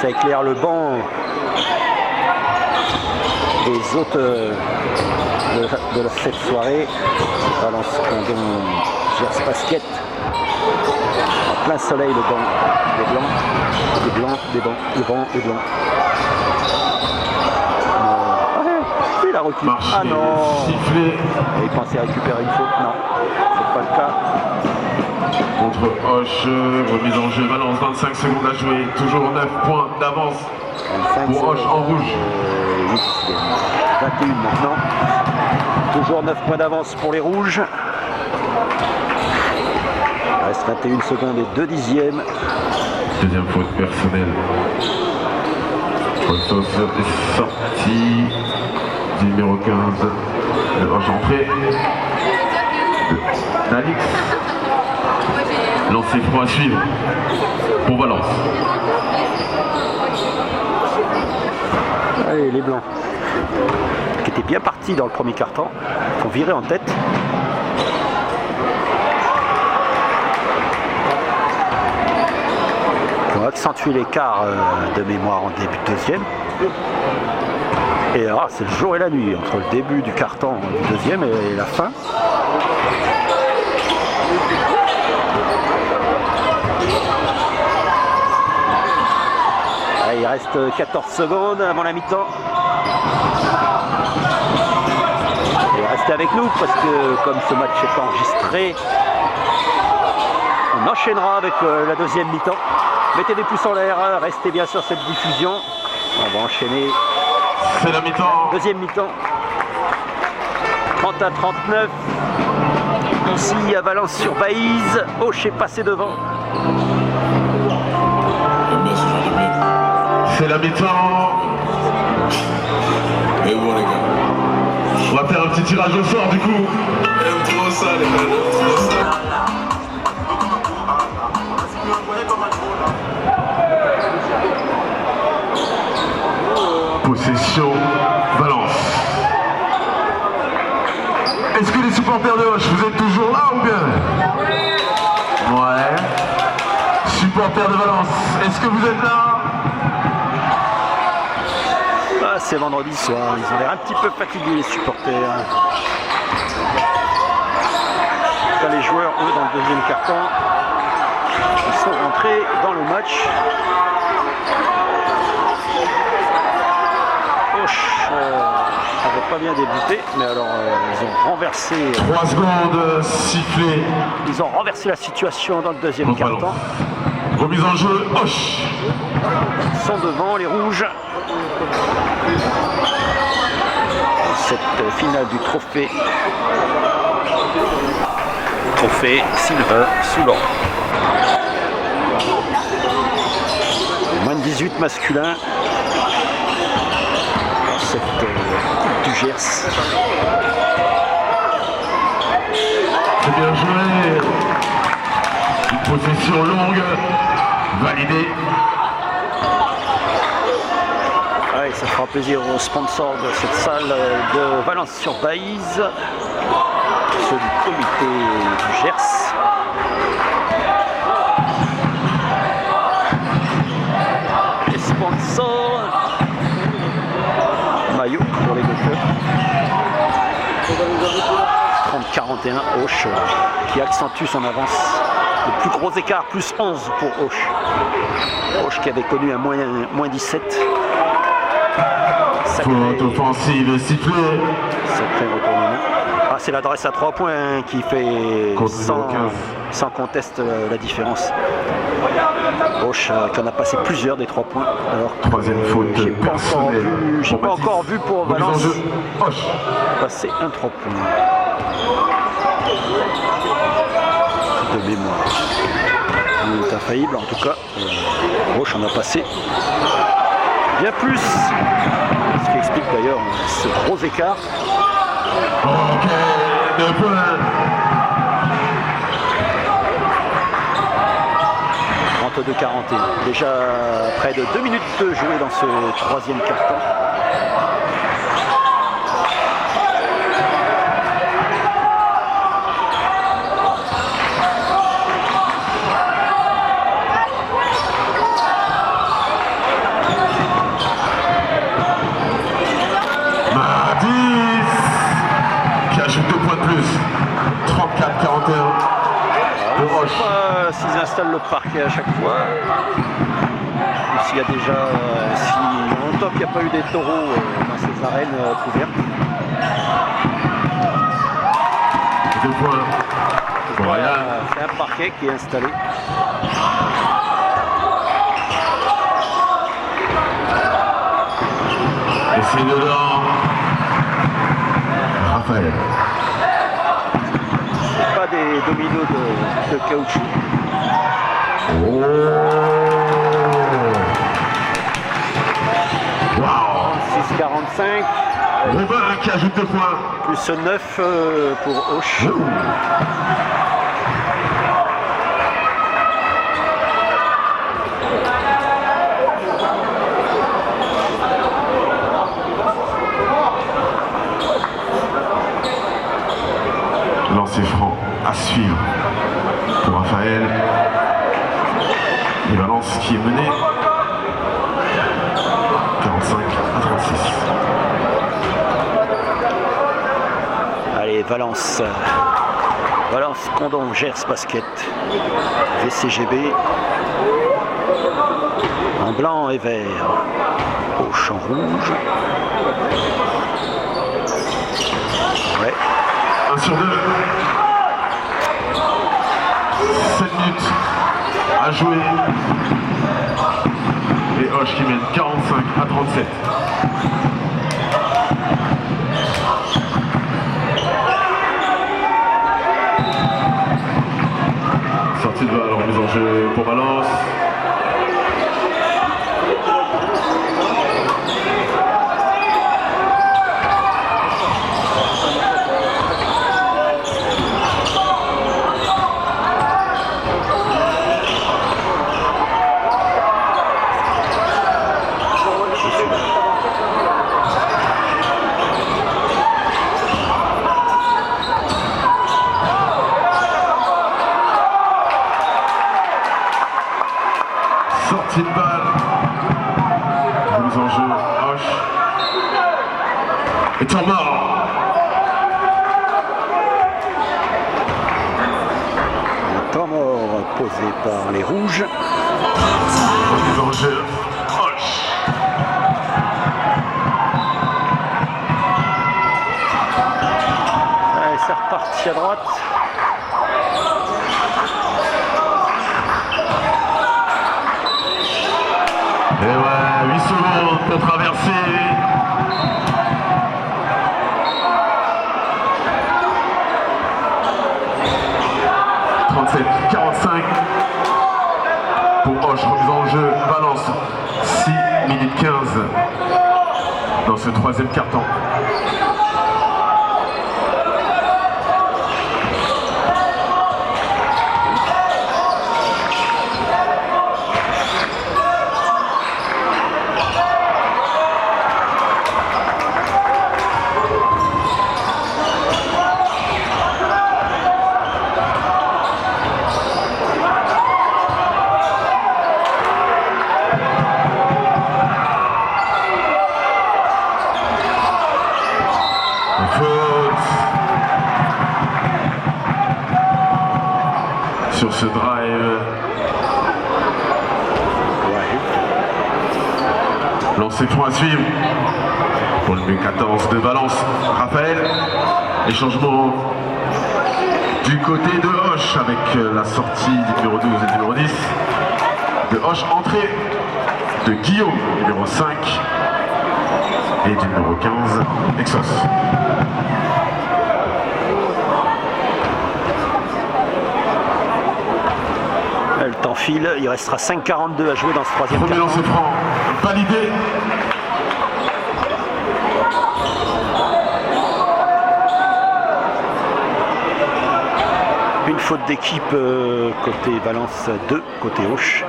ça éclaire le banc des hôtes de cette soirée. Valence Condom Gers Basket. En plein soleil, le banc. Des blancs, des blancs, des blancs, des blancs, des blancs. Il a reculé. Ah non! Sifflé. Il pensait récupérer une faute. Non, c'est pas le cas. Contre Hoche, remise en jeu, Valence, 25 secondes à jouer, toujours 9 points d'avance pour Hoche en rouge. 21 maintenant, toujours 9 points d'avance pour les rouges. Il reste 21 secondes et 2 dixièmes. Deuxième faute personnelle. Rosos est sorti du numéro 15 de Hoche entrée. Alix. Lancer franc à suivre pour Valence. Allez, les blancs, qui étaient bien partis dans le premier quart-temps, sont virés en tête. On va accentuer l'écart de mémoire en début de deuxième. Et là, c'est le jour et la nuit entre le début du quart-temps du deuxième et la fin. Il reste 14 secondes avant la mi-temps. Et restez avec nous parce que comme ce match est enregistré, on enchaînera avec la deuxième mi-temps. Mettez des pouces en l'air, restez bien sur cette diffusion. On va enchaîner. C'est la mi-temps. Deuxième mi-temps. 30 à 39. Ici à Valence-sur-Baïse. Hoche est passé devant. C'est la mi-temps. On va faire un petit tirage au sort du coup. Possession Valence. Est-ce que les supporters de Hoche, vous êtes toujours là ou bien? Ouais. Supporters de Valence, est-ce que vous êtes là? C'est vendredi soir, ils ont l'air un petit peu fatigués les supporters. Les joueurs, eux, dans le deuxième quart-temps, ils sont rentrés dans le match. Hoche n'avait pas bien débuté, mais alors ils ont renversé. 3 secondes sifflées. Ils ont renversé la situation dans le deuxième quart-temps. Remise en jeu, Hoche. Ils sont devant les rouges. Cette finale du trophée Sylvain Soulan. Moins de 18 masculins. Cette coupe du Gers. C'est bien joué. Une possession longue, validée. Ouais, ça fera plaisir aux sponsors de cette salle de Valence-sur-Baïse, ceux du comité du Gers. Les sponsors. 41, Auch qui accentue son avance. Le plus gros écart, plus 11 pour Auch. Auch qui avait connu un moins 17. Faute offensive sifflée. Sacré retournement. Ah, c'est l'adresse à 3 points qui fait sans conteste la différence. Auch qui en a passé plusieurs des 3 points. Alors, troisième faute personnelle. J'ai pas encore vu pour Valence Auch passer un 3 points. De mémoire. C'est infaillible en tout cas. Auch en a passé bien plus. Ce qui explique d'ailleurs ce gros écart. Ok, 2 points. 32-41. Déjà près de 2 minutes de jouer dans ce troisième quart-temps. S'ils installent le parquet à chaque fois, ou s'il y a déjà, si longtemps qu'il n'y a pas eu des taureaux dans ces arènes couvertes. 2 points. Voilà. C'est un parquet qui est installé. Et c'est dedans. Raphaël. Pas des dominos de caoutchouc. Oh. Wow. 6-45. Robin qui ajoute 2 points. Plus 9 pour Auch. Lancer franc à suivre pour Raphaël. Et Valence qui est mené 45-36. Allez, Valence. Valence, Condom, Gers, Basket. VCGB. En blanc et vert. Auch en rouge. Ouais. 1 sur 2. 7 minutes à jouer. Et Auch qui mène 45-37. Sortie de balle en mise en jeu pour Valence. Sortie de balle. Mise en jeu, Auch. Et temps mort. Un temps mort posé par les rouges. Mise en jeu, Auch. Allez, c'est reparti à droite. Et ouais, 8 secondes pour traverser. « 37-45 pour Auch, remise en jeu, Valence, 6 minutes 15 dans ce troisième quart-temps. sur ce drive. Lancer franc à suivre pour le B14 de Valence. Raphaël, les changements du côté de Hoche avec la sortie du numéro 12 et du numéro 10. De Hoche, entrée de Guillaume, numéro 5, et du numéro 15, Exos. Le temps file, il restera 5,42 à jouer dans ce troisième Premier quart-temps. lancer franc, validé. Une faute d'équipe côté Valence 2, côté Auch.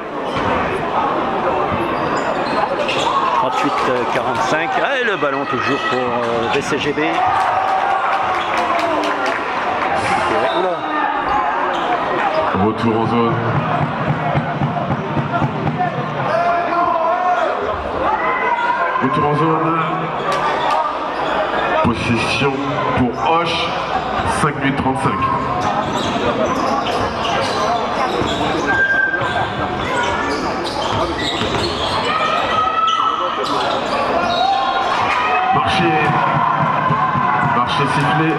38-45. Et le ballon toujours pour VCGB. Oula. Retour en zone. Retour en zone. Possession pour Hoche. 5 minutes 35. Marché sifflé.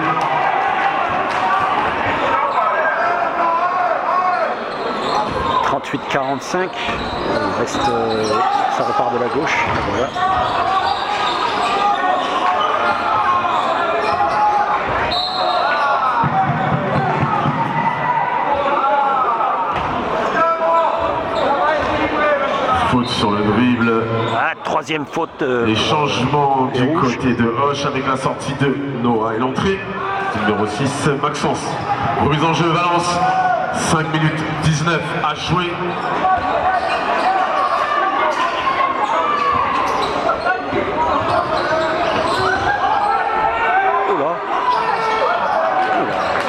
« 38-45, il reste, ça repart de la gauche, voilà. Faute sur le dribble. Ah, troisième faute. Les changements du rouge. côté de Hoche avec la sortie de Noah et l'entrée du numéro 6, Maxence. Remise en jeu Valence. 5 minutes 19 à jouer. Oula.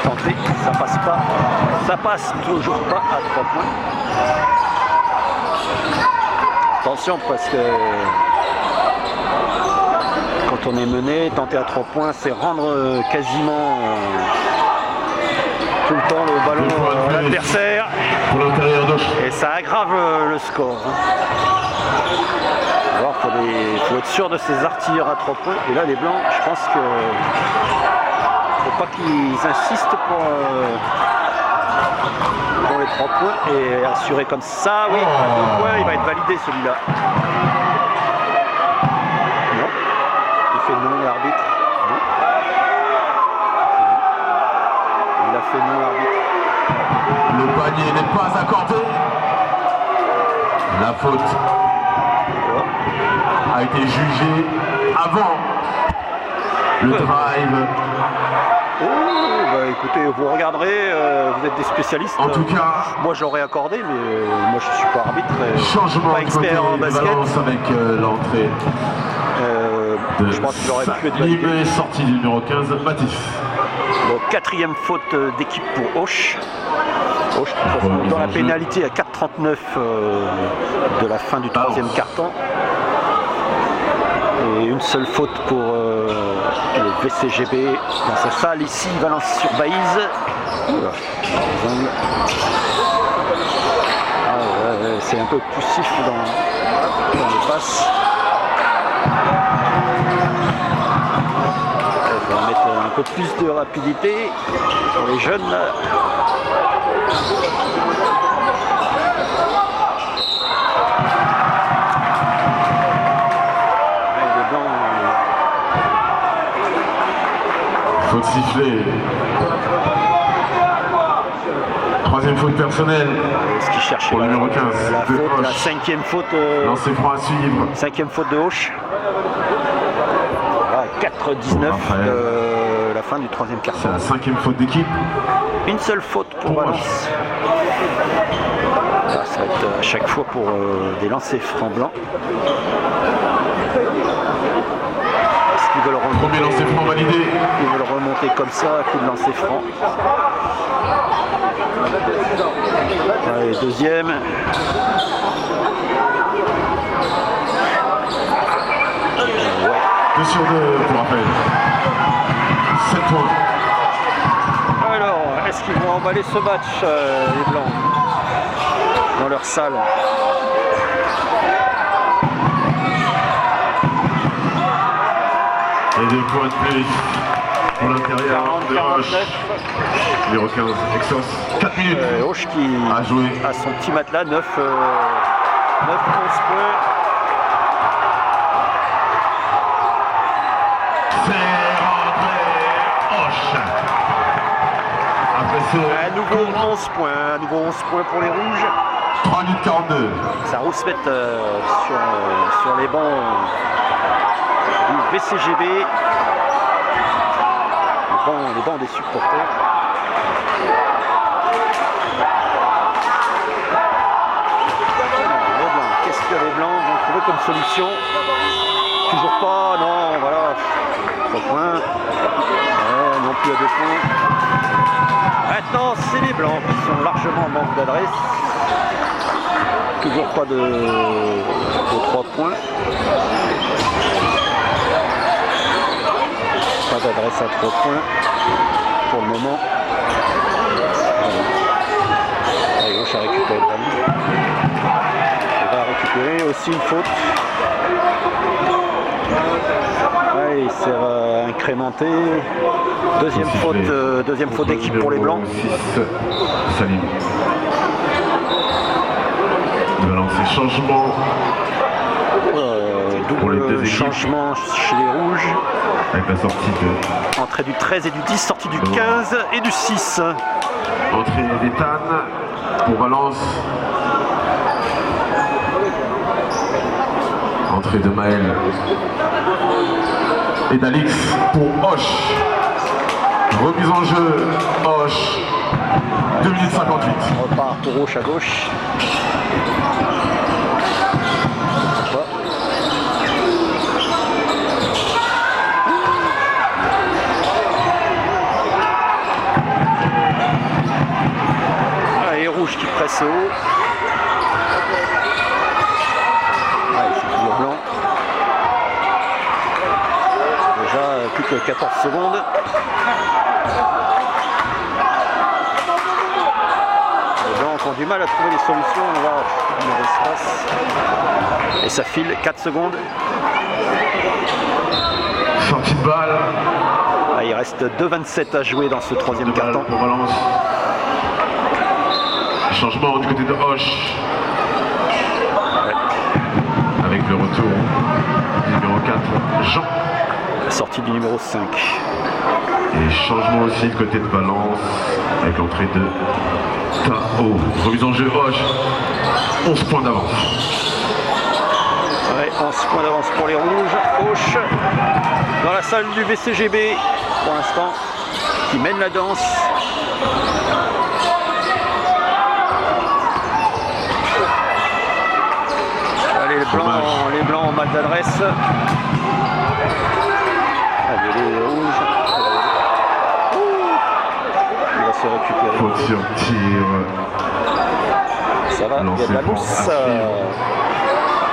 Tenté, ça passe pas. Ça passe toujours pas à 3 points. Attention parce que quand on est mené, tenter à 3 points, c'est rendre quasiment tout le temps le ballon à l'adversaire. Pour l'intérieur d'Hoche. Et ça aggrave le score. Alors faut être sûr de ses artilleurs à 3 points. Et là les blancs, je pense que faut pas qu'ils insistent pour les 3 points et assurer comme ça. Oui, 2 points, il va être validé celui-là. Non, il fait non l'arbitre. Non. Il a fait non l'arbitre. Le panier n'est pas accordé. La faute a été jugée avant le drive. Oh, bah écoutez, vous regarderez, vous êtes des spécialistes. En tout cas, moi j'aurais accordé, mais moi je suis pas arbitre, changement pas du côté expert en de basket. Valence avec l'entrée Je pense qu'il aurait pu être Salim validé. et sortie du numéro 15, Matif. Donc, quatrième faute d'équipe pour Auch. Auch dans la pénalité à 4,39 de la fin du troisième quart-temps. Et une seule faute pour le VCGB dans sa salle ici, Valence sur Baïse. C'est un peu poussif dans les passes. On va mettre un peu plus de rapidité pour les jeunes. Faute sifflée. Troisième faute personnelle. Ce qui cherchait pour le numéro 15 de faute, la Hoche. cinquième faute. Lancé franc à suivre. Cinquième faute de Auch. 4-19, la fin du troisième quart. C'est la cinquième faute d'équipe. Une seule faute pour Valence. Ah, ça va être à chaque fois pour des lancers francs blancs. Est-ce qu'ils veulent remonter? Premier lancer franc validé. Ils veulent remonter comme ça, à coup de lancer franc. Allez, deuxième. Ouais. 2 sur 2 pour Raphaël. 7 points. Alors, Est-ce qu'ils vont emballer ce match, les Blancs, dans leur salle? Et 2 points de plus pour l'intérieur de Hoche. Numéro 15, Exos. 4 minutes Hoche qui à jouer. a son petit matelas, 9-11 points. C'est rentré Hoche. Après À nouveau 11 points, pour les Rouges. 3 minutes 42. Ça rouspète sur les bancs du VCGB. Les bancs des supporters. Les Blancs, qu'est-ce que les Blancs vont trouver comme solution? Toujours pas, non, voilà. 3 points. Ouais, non plus à 2 points. Maintenant, c'est les Blancs qui sont largement en manque d'adresse. Toujours pas de 3 points. Pas d'adresse à 3 points pour le moment. Allez, Hoche a récupéré le ballon. Il va récupérer aussi une faute. Ouais, il s'est incrémenté. Deuxième faute d'équipe pour les Blancs. 6, Salim. Il va lancer changement. Double changement chez les Rouges. Avec la sortie de... Entrée du 13 et du 10, sortie du 15 et du 6. Entrée d'Ethan pour Valence. Entrée de Maël et d'Alix pour Hoche. Remise en jeu, Hoche. 2 minutes 58. On repart pour Hoche à gauche. Et Rouge qui presse haut. Allez, c'est toujours blanc. Déjà plus que 14 secondes. Les Blancs ont du mal à trouver des solutions. Là, il y a l'espace. Et ça file 4 secondes. Sortie de balle. Ah, il reste 2,27 à jouer dans ce troisième quart-temps. Pour Valence. Changement du côté de Hoche. Ouais. Avec le retour du numéro 4, Jean. Sortie du numéro 5. Et changement aussi du côté de Valence. Avec l'entrée de Tao. Remise en jeu Hoche. 11 points d'avance. Ouais, 11 points d'avance pour les Rouges. Hoche dans la salle du VCGB pour l'instant, qui mène la danse. Allez, les Blancs ont mal d'adresse. Allez, les Rouges. Il va se récupérer. Faute sur tir. Ça va, il y a de la mousse.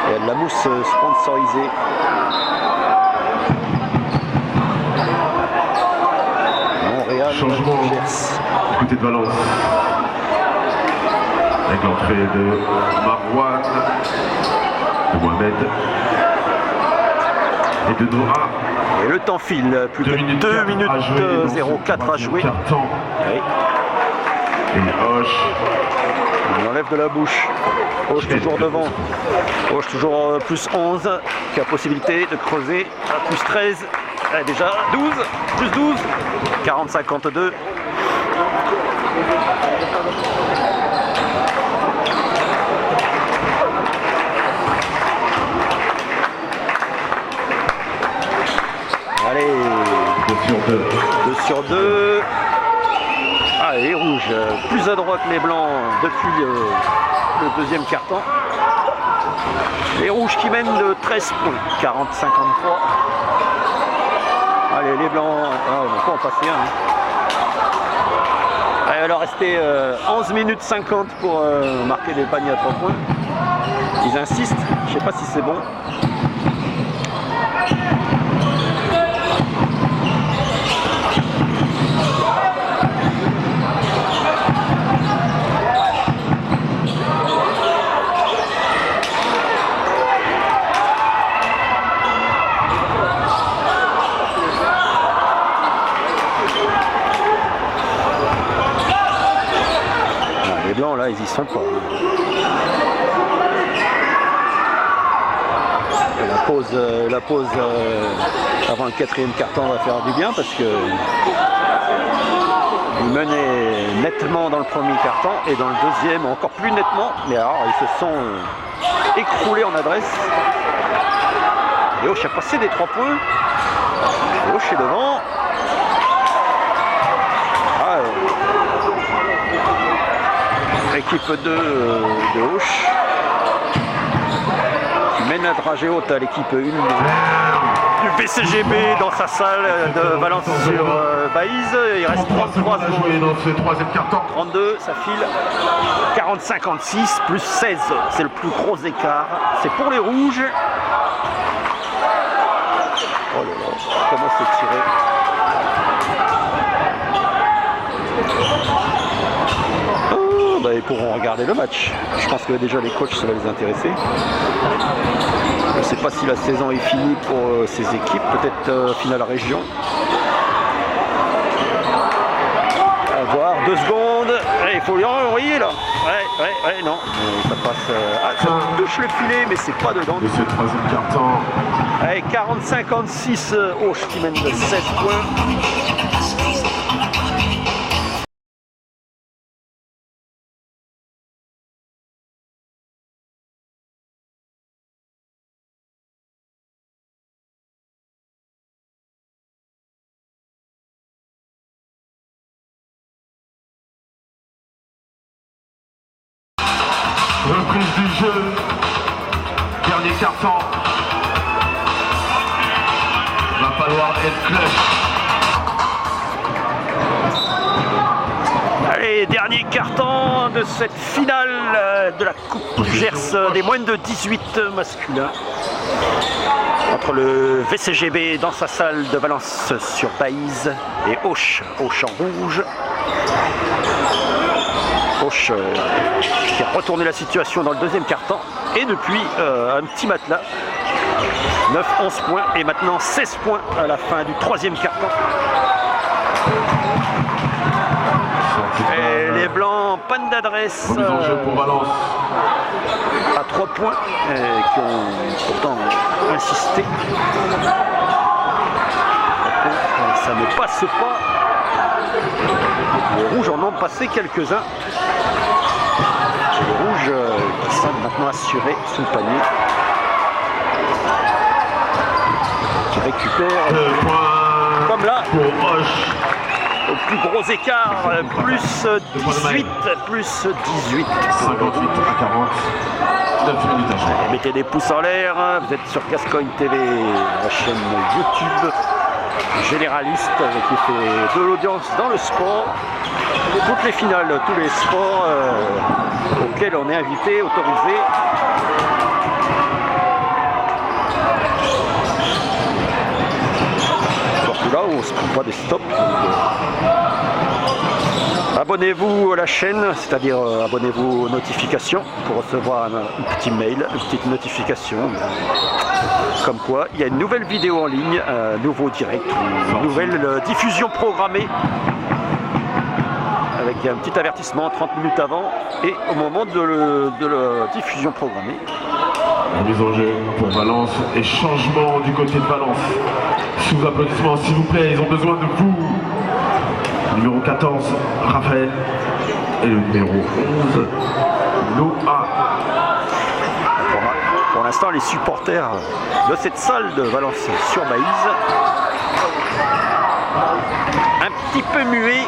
Il y a de la mousse sponsorisée. Montréal, changement du côté de Valence. Avec l'entrée de Marouane, de Mohamed et de Noah. Et le temps file, plus de 2 minutes 04 à jouer. Oui. Et Hoche. Il enlève de la bouche. Hoche toujours devant. Hoche toujours plus 11, qui a possibilité de creuser à plus 13. Allez, déjà 12, plus 12, 40-52. Allez, 2 sur 2. 2 sur 2. Ah, les Rouges plus à droite que les Blancs depuis le deuxième quart-temps. Les Rouges qui mènent de 13 points, 40-53. Allez, les Blancs, on peut en passer un. Allez, il va leur rester 11 minutes 50 pour marquer des paniers à 3 points. Ils insistent, je ne sais pas si c'est bon. blancs, là, ils y sont pas. Et la pause avant le 4e quart-temps va faire du bien parce que ils menaient nettement dans le premier quart-temps et dans le deuxième encore plus nettement. Mais alors, ils se sont écroulés en adresse. Et Auch a passé des 3 points. Et Auch est devant. Équipe 2 de Auch qui mène à dragée haute à l'équipe 1 du VCGB dans sa salle de Valence sur Baïse. Il reste 33 secondes dans ce 3e quart-temps. 32, ça file 40-56 plus 16, c'est le plus gros écart. C'est pour les rouges. Oh là là, comment c'est tiré. Bah, ils pourront regarder le match. Je pense que déjà les coachs, ça va les intéresser. Je ne sais pas si la saison est finie pour ces équipes, peut-être finale région. À voir, 2 secondes. Il faut lui envoyer là. Ouais, non. Ça passe. Ça touche le filet, mais c'est pas dedans. Et ce 3e quart-temps. Allez, 40-56, Auch qui mène de 16 points. Reprise du jeu, dernier carton. Va falloir être clutch. Allez, dernier carton de cette finale de la Coupe du Gers des moins de 18 masculins. Entre le VCGB dans sa salle de Valence sur Baïse et Auch en rouge. Auch qui a retourné la situation dans le 2e quart-temps et depuis un petit matelas, 9-11 points et maintenant 16 points à la fin du 3e quart-temps. Et les blancs, panne d'adresse à 3 points qui ont pourtant insisté. Ça ne passe pas. Les rouges en ont passé quelques-uns. Les rouges qui sont maintenant assurés sous le panier. Qui récupèrent comme là au plus gros écart, plus 18, plus 18. 58 à 40. 9 minutes à jouer. Mettez des pouces en l'air, vous êtes sur Gascogne TV, la chaîne YouTube généraliste qui fait de l'audience dans le sport. Toutes les finales, tous les sports auxquels on est invité, autorisé. Surtout là où on ne se prend pas des stops. Abonnez-vous à la chaîne, c'est-à-dire abonnez-vous aux notifications pour recevoir un petit mail, une petite notification. Comme quoi, il y a une nouvelle vidéo en ligne, un nouveau direct, une nouvelle diffusion programmée. Avec un petit avertissement 30 minutes avant et au moment de la diffusion programmée. La mise en jeu pour Valence et changement du côté de Valence. Sous applaudissements s'il vous plaît, ils ont besoin de vous. Numéro 14, Raphaël. Et le numéro 11, Noah. Pour l'instant, les supporters de cette salle de Valence sur Baïse, un petit peu muets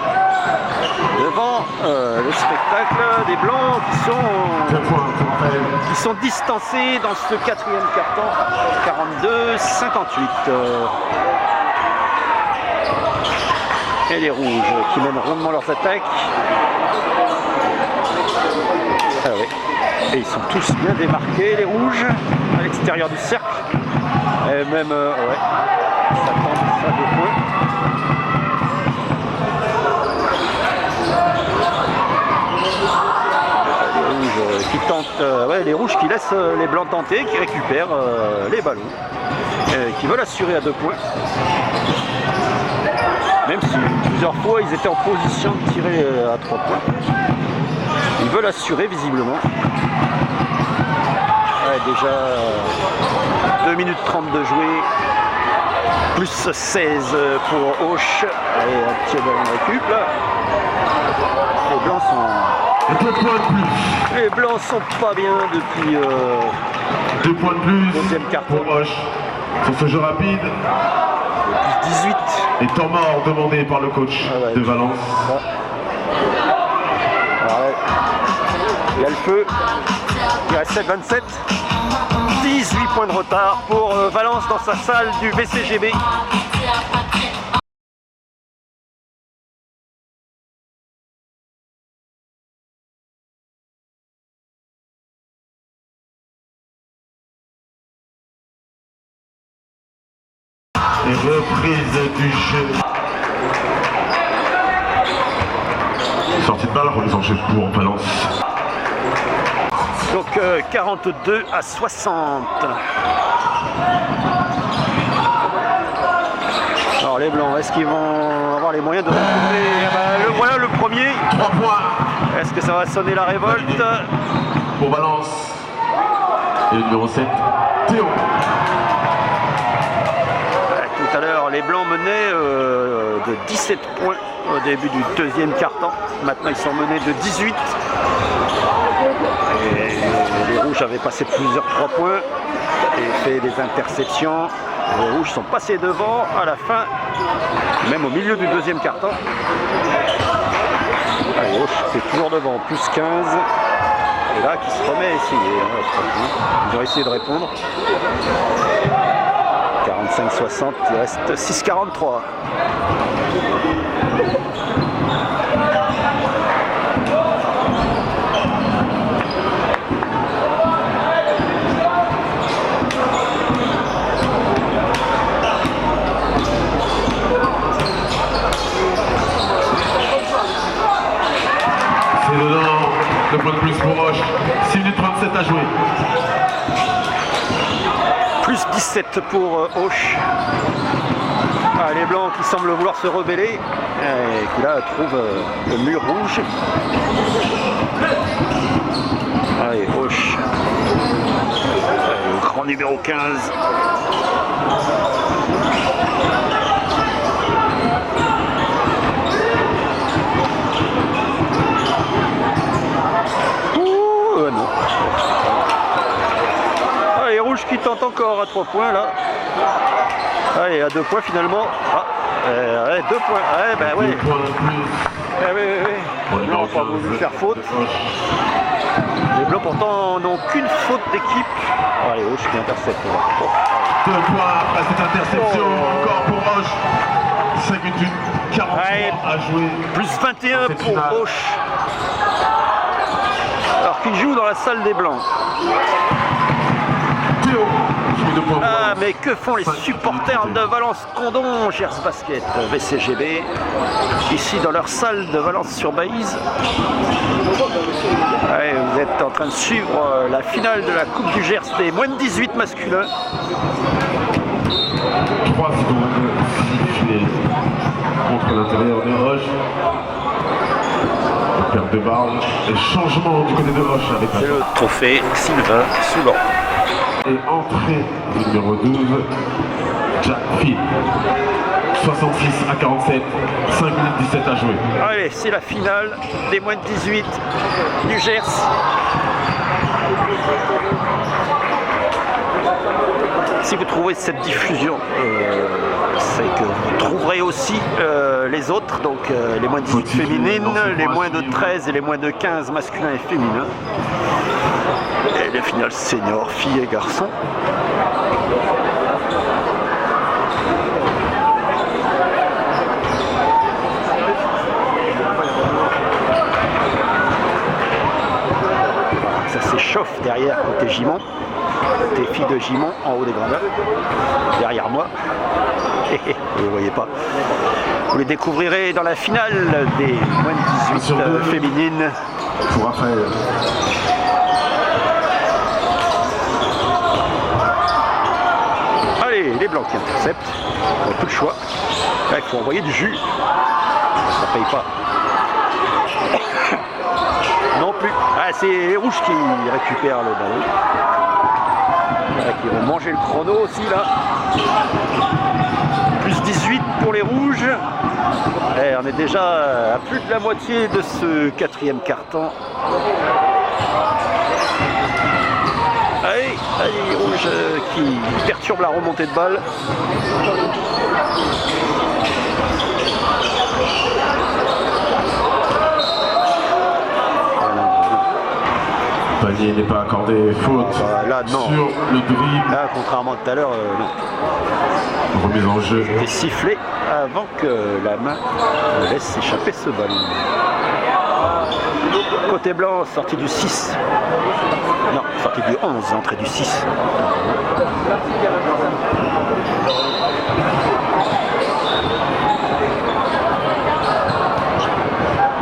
devant le spectacle des Blancs qui sont distancés dans ce 4e quart-temps, 42-58. Et les rouges qui mènent rondement leurs attaques. Ah ouais. Et ils sont tous bien démarqués, les rouges, à l'extérieur du cercle. Et même, ouais, ça tente à 2 points. Qui tentent, ouais, les rouges qui laissent les blancs tenter, qui récupèrent les ballons, qui veulent assurer à 2 points. Même si plusieurs fois ils étaient en position de tirer à 3 points. Ils veulent assurer visiblement. Ouais, déjà 2 minutes 30 de jouer. Plus 16 pour Auch. Allez, un petit ballon de récup là. Les Blancs sont... Et 2 points de plus. Les Blancs sont pas bien depuis 2 points de plus deuxième carton. pour Auch sur ce jeu rapide. Plus 18. Et temps mort demandé par le coach de Valence. Ouais. Il y a le feu. Il reste 7-27. 18 points de retard pour Valence dans sa salle du VCGB. Et reprise du jeu. Sortie de balle, remise en jeu pour Valence. Donc 42 à 60. Alors les Blancs, est-ce qu'ils vont avoir les moyens de retrouver le voilà le premier. 3 points. Est-ce que ça va sonner la révolte? Pour Valence. Et le numéro 7, Théo. Tout à l'heure, les Blancs menaient de 17 points au début du deuxième quart-temps. Maintenant, ils sont menés de 18. Et les Rouges avaient passé plusieurs 3 points et fait des interceptions. Les Rouges sont passés devant à la fin, même au milieu du deuxième quart-temps. Allez, Rouge, c'est toujours devant, plus 15. Et là, qui se remet à essayer. Ils ont essayé de répondre. 45-60, il reste 6-43. C'est dedans, 2 points de plus pour Auch. 6 minutes 37 à jouer. Plus 17 pour Auch. Ah, les Blancs qui semblent vouloir se rebeller et qui là trouvent le mur rouge. Allez, Auch. Le grand numéro 15. Non. Allez, Rouge qui tente encore à 3 points là. Allez, à 2 points finalement. Ah, ouais, 2 points. Ouais, ben ouais. 2 points de plus. Oui. Les Blancs n'ont pas voulu faire faute. Les Blancs pourtant n'ont qu'une faute d'équipe. Allez, Auch qui intercepte. 2 points après cette interception. Encore pour Auch. 5 minutes 43 à jouer. Plus 21 pour Auch. Alors qu'il joue dans la salle des Blancs. Théo. Ah, mais que font les supporters de Valence Condon, Gers Basket, VCGB, ici dans leur salle de Valence-sur-Baïse. Ouais, vous êtes en train de suivre la finale de la Coupe du Gers des moins de 18 masculins. 3 secondes sifflées contre l'intérieur de Auch. Perte de balle et changement du côté de Auch avec C'est le trophée Sylvain Soulan. Et entrée du numéro 12, Jack Phil. 66 à 47, 5 minutes 17 à jouer. Allez, c'est la finale des moins de 18 du Gers. Si vous trouvez cette diffusion, c'est que vous trouverez aussi les autres, donc les moins de 18 féminines, les moins de 13 et les moins de 15 masculins et féminins. Et les finales seniors, filles et garçons. Ça s'échauffe derrière côté Gimont. Des filles de Gimont en haut des grandeurs, derrière moi. Vous ne voyez pas. Vous les découvrirez dans la finale des moins de 18 féminines. Pour Raphaël. Allez, les Blancs qui interceptent. Plus de choix. Là, il faut envoyer du jus. Ça paye pas. Non plus. Ah, c'est les rouges qui récupèrent le ballon. Qui vont manger le chrono aussi là. Plus 18 pour les rouges. Et on est déjà à plus de la moitié de ce quatrième quart-temps. Allez, allez, rouge qui perturbe la remontée de balle. Panier n'est pas accordé, faute là, non. sur le dribble. Là, contrairement à tout à l'heure, non. Remise en jeu. Et sifflé avant que la main laisse échapper ce ballon. Côté blanc, sortie du 6. Non, sortie du 11, entrée du 6.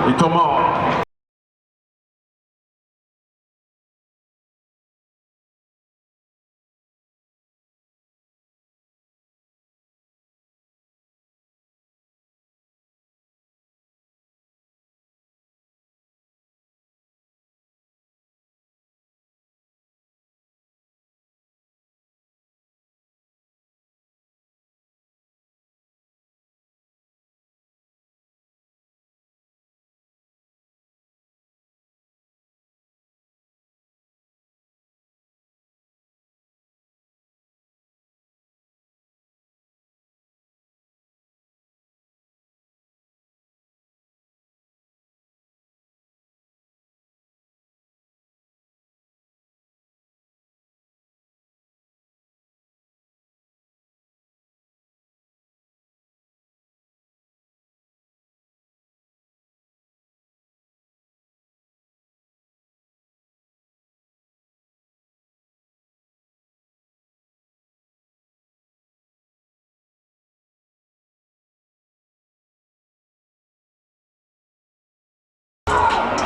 Et Thomas.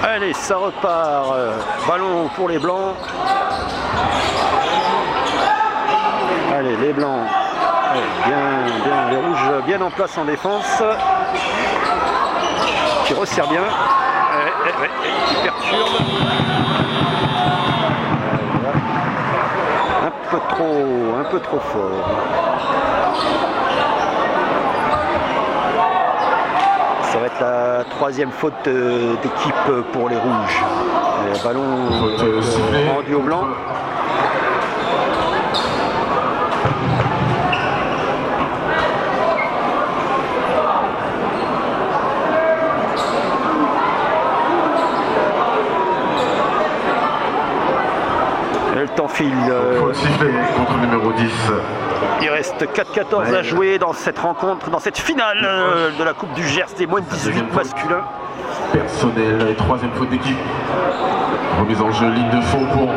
Allez, ça repart. Ballon pour les blancs. Allez, les blancs. Bien, les rouges bien en place en défense. Qui resserre bien. Qui perturbe. Un peu trop fort. Ça va être la troisième faute d'équipe pour les rouges. Le ballon rendu au blanc. Et le temps file. Faute sifflée contre le numéro 10. Il reste 4-14 à jouer dans cette rencontre, dans cette finale de la Coupe du Gers des moins de 18 masculins. Personnel et troisième faute d'équipe. Remise en jeu, ligne de fond pour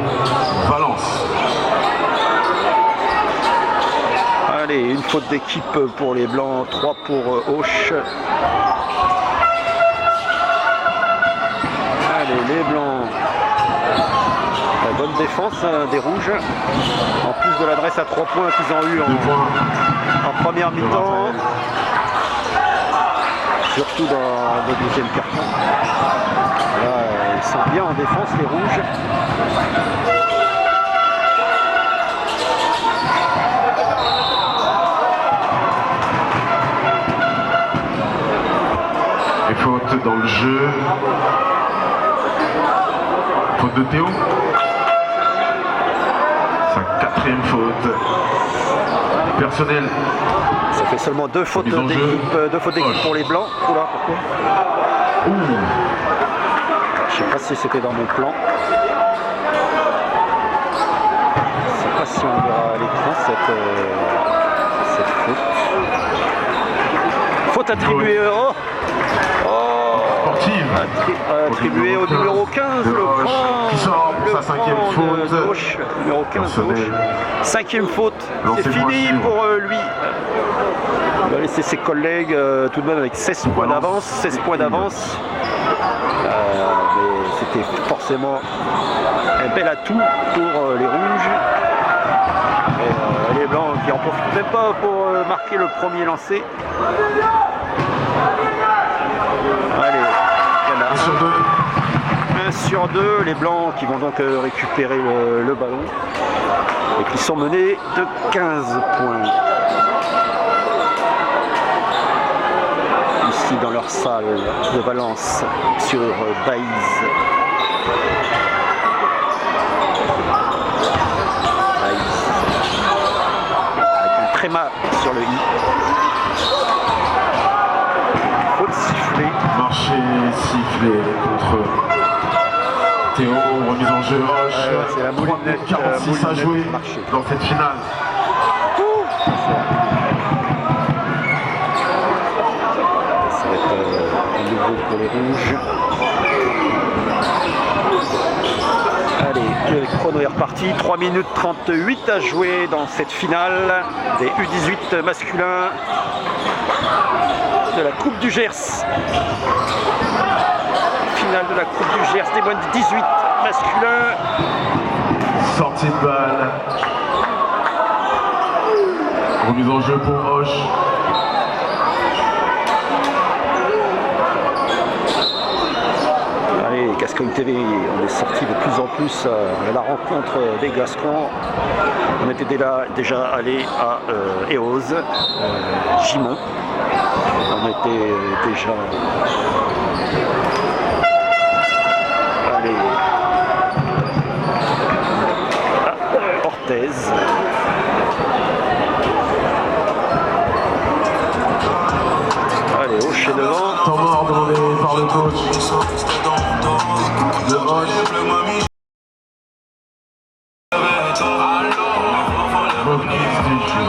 Valence. Allez, une faute d'équipe pour les Blancs, 3 pour Auch. Allez, les Blancs. La bonne défense des Rouges. En plus de l'adresse à 3 points qu'ils ont eu en première mi-temps. Surtout dans le deuxième quart-temps. Là, ils sont bien en défense, les Rouges. Et faute dans le jeu. Faute de Théo. Sa quatrième faute. Personnel. Ça fait seulement 2 fautes d'équipe pour les Blancs. Oula, pourquoi ? Je sais pas si c'était dans mon plan. Je sais pas si on verra à l'écran cette faute. Faute attribuée. Attribué au numéro 15, le qui sort pour sa cinquième faute. Numéro 15, cinquième faute. C'est fini pour lui. Il va laisser ses collègues tout de même avec 16 points d'avance. 16 points d'avance. Mais c'était forcément un bel atout pour les Rouges. Et les Blancs qui en profitent même pas pour marquer le premier lancé. Allez, il y en a 1 sur 2. 1 sur 2. Les Blancs qui vont donc récupérer le ballon et qui sont menés de 15 points. Ici dans leur salle de Valence sur Baïse. Avec un tréma sur le i. Faute sifflée. Marché sifflé contre Théo, remise en jeu Roche. C'est la moulinette, 46 à jouer marché. dans cette finale. Ça va être un nouveau pour les rouges. Allez, le chrono est reparti. 3 minutes 38 à jouer dans cette finale des U18 masculins de la Coupe du Gers. Finale de la Coupe du Gers des moins de 18 masculins. Sortie de balle. Remise en jeu pour Hoche. Allez, Gascogne TV, on est sorti de plus en plus à la rencontre des Gascons. On était déjà allé à Éoz, Gimont. On était déjà... Allez, à Orthez. Allez, Hoche est devant. Temps mort demandé par le coach de Hoche. Reprise du jeu.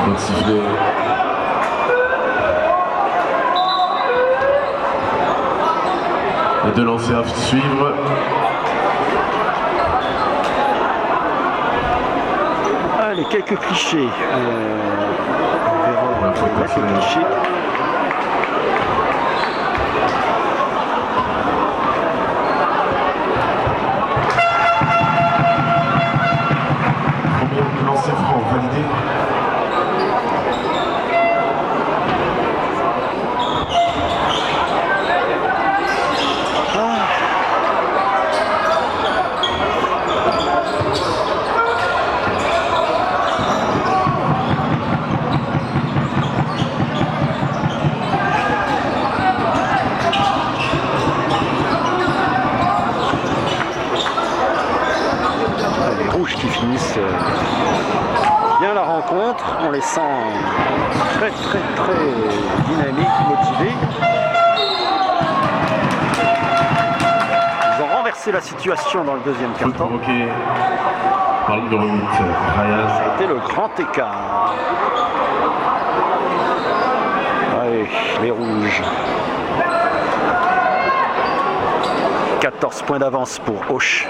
Donc sifflé. Les deux lancers à suivre. Allez, quelques clichés. On verra quelques clichés. Premier lancer franc validé. Les rouges qui finissent bien la rencontre, on les sent très dynamiques, motivés. Ils ont renversé la situation dans le deuxième Faute quart-temps. provoqué par le numéro 8, Ryan. Ça a été le grand écart. Allez, les rouges. 14 points d'avance pour Hoche.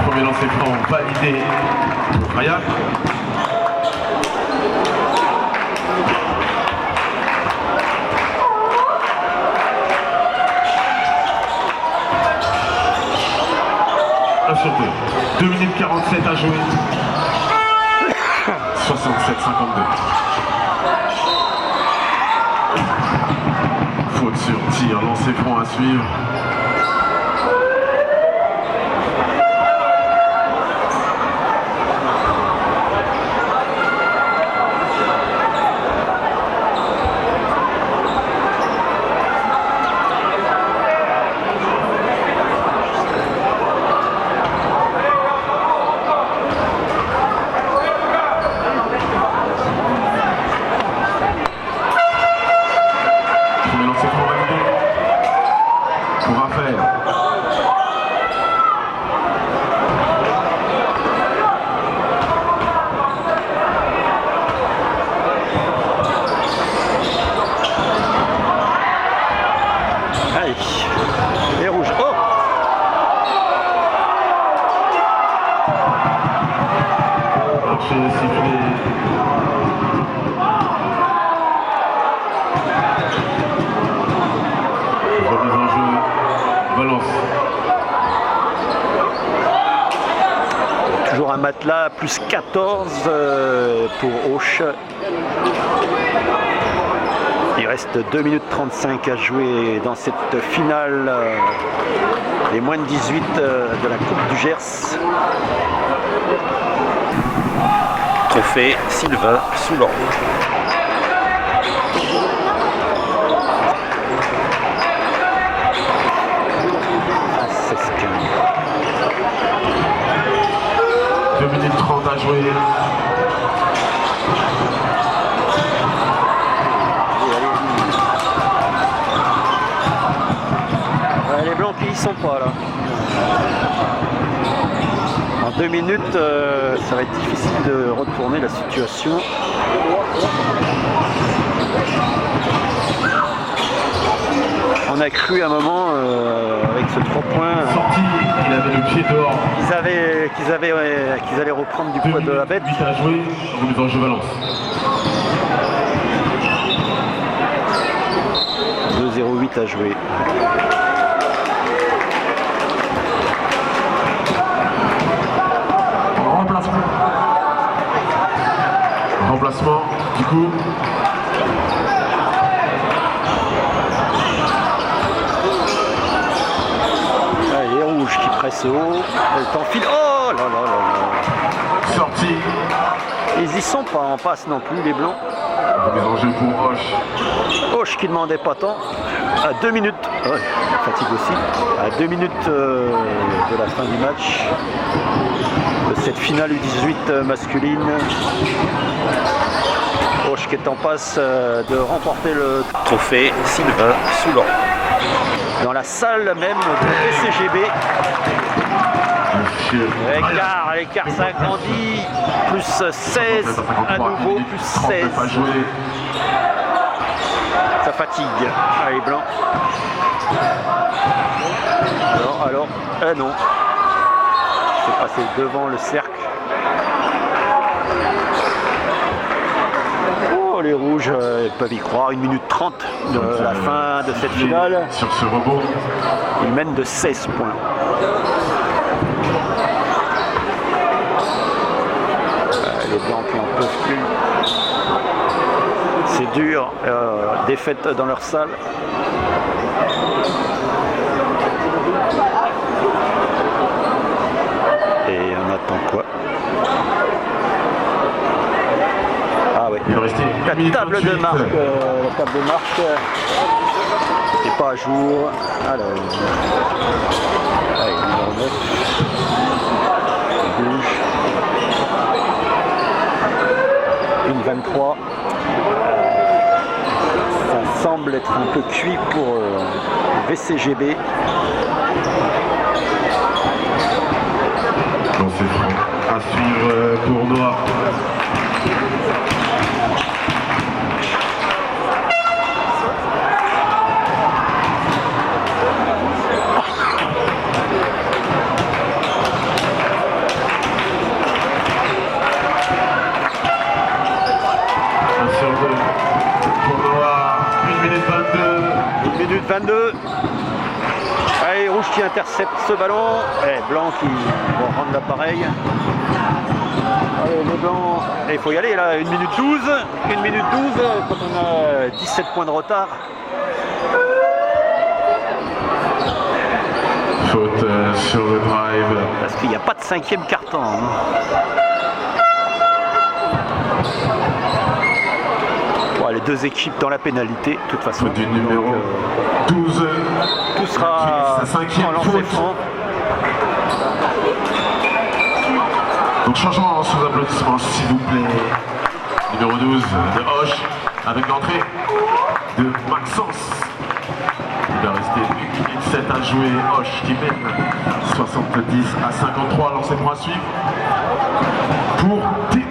Premier lancer franc validé pour Ryan. Sur 2 minutes 47 à jouer. 67-52. Faute sur tir, lancer franc à suivre. Pour fait siffler. Remise en jeu, Valence. Toujours un matelas, plus 14 pour Auch. Il reste 2 minutes 35 à jouer dans cette finale des moins de 18 de la Coupe du Gers. Trophée Sylvain Soulan. Ah, 2 minutes 30 à jouer. Les blancs qui y sont pas là. En 2 minutes, ça va être difficile de retourner la situation. On a cru à un moment avec ce 3 points Sorti, il avait le pied dehors. qu'ils allaient reprendre du poids de la bête. 8 à jouer, remise en jeu Valence. 2-0-8 à jouer. Remplacement, du coup. Les rouges qui pressent haut. Le temps file. Oh là là là là. Sorti. Ils y sont pas en passe non plus, les blancs. Remise en jeu pour Auch. Auch qui demandait pas tant. À 2 minutes. Ouais, fatigue aussi. À 2 minutes de la fin du match. De cette finale U18 masculine. Auch qui est en passe de remporter le trophée Sylvain Soulan. Dans la salle même de PCGB. L'écart s'agrandit. Plus 16 à nouveau, plus 16. Ça fatigue. Les blancs. Alors, non. C'est passé devant le cercle. Oh, les rouges ils peuvent y croire. 1 minute 30 de la fin de cette finale. Sur ce rebond. Ils mènent de 16 points. Les blancs qui en peuvent plus. C'est dur. Défaite dans leur salle. Et on attend quoi? Ah oui. Il va rester La table de marque. La table de marque n'est pas à jour. Alors, allez, numéro 9. Bouge. 1,23. Ça semble être un peu cuit pour VCGB. Bon, c'est franc. À suivre pour Noir. Pour Noir, 1 minute 22. 1 minute 22. Allez, rouge qui intercepte ce ballon. Et blanc qui vont rendre l'appareil. Allez, les blancs. Et il faut y aller là. 1 minute 12. 1 minute 12 quand on a 17 points de retard. Faute sur le drive. Parce qu'il n'y a pas de 5e carton. Bon, les deux équipes dans la pénalité, de toute façon. Faute du numéro 12. Tout sera en lancer franc. Donc changement sous applaudissements, s'il vous plaît. Numéro 12 de Auch, avec l'entrée de Maxence. Il va rester 1 minute 7 à jouer. Auch qui mène 70 à 53. Lancez pour à suivre pour Théo.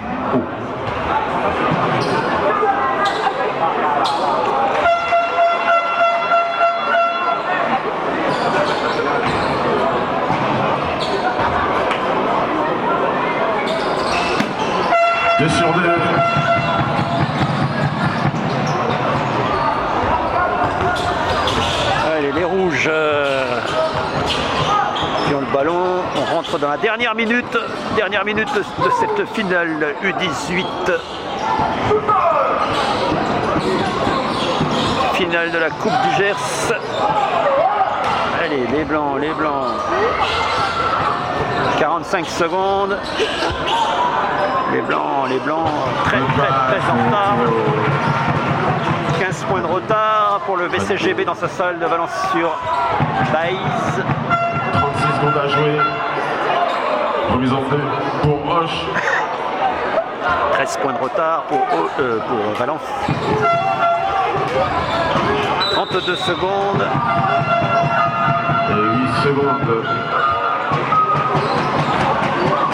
2 sur 2. Allez, les rouges qui ont le ballon. On rentre dans la dernière minute de cette finale U18. Finale de la Coupe du Gers. Allez, les blancs. 45 secondes. Les blancs, très en retard. 15 points de retard pour le VCGB dans sa salle de Valence sur Baïse. 36 secondes à jouer. Remise en jeu pour Hoche. 13 points de retard pour Valence. 32 secondes. Et 8 secondes.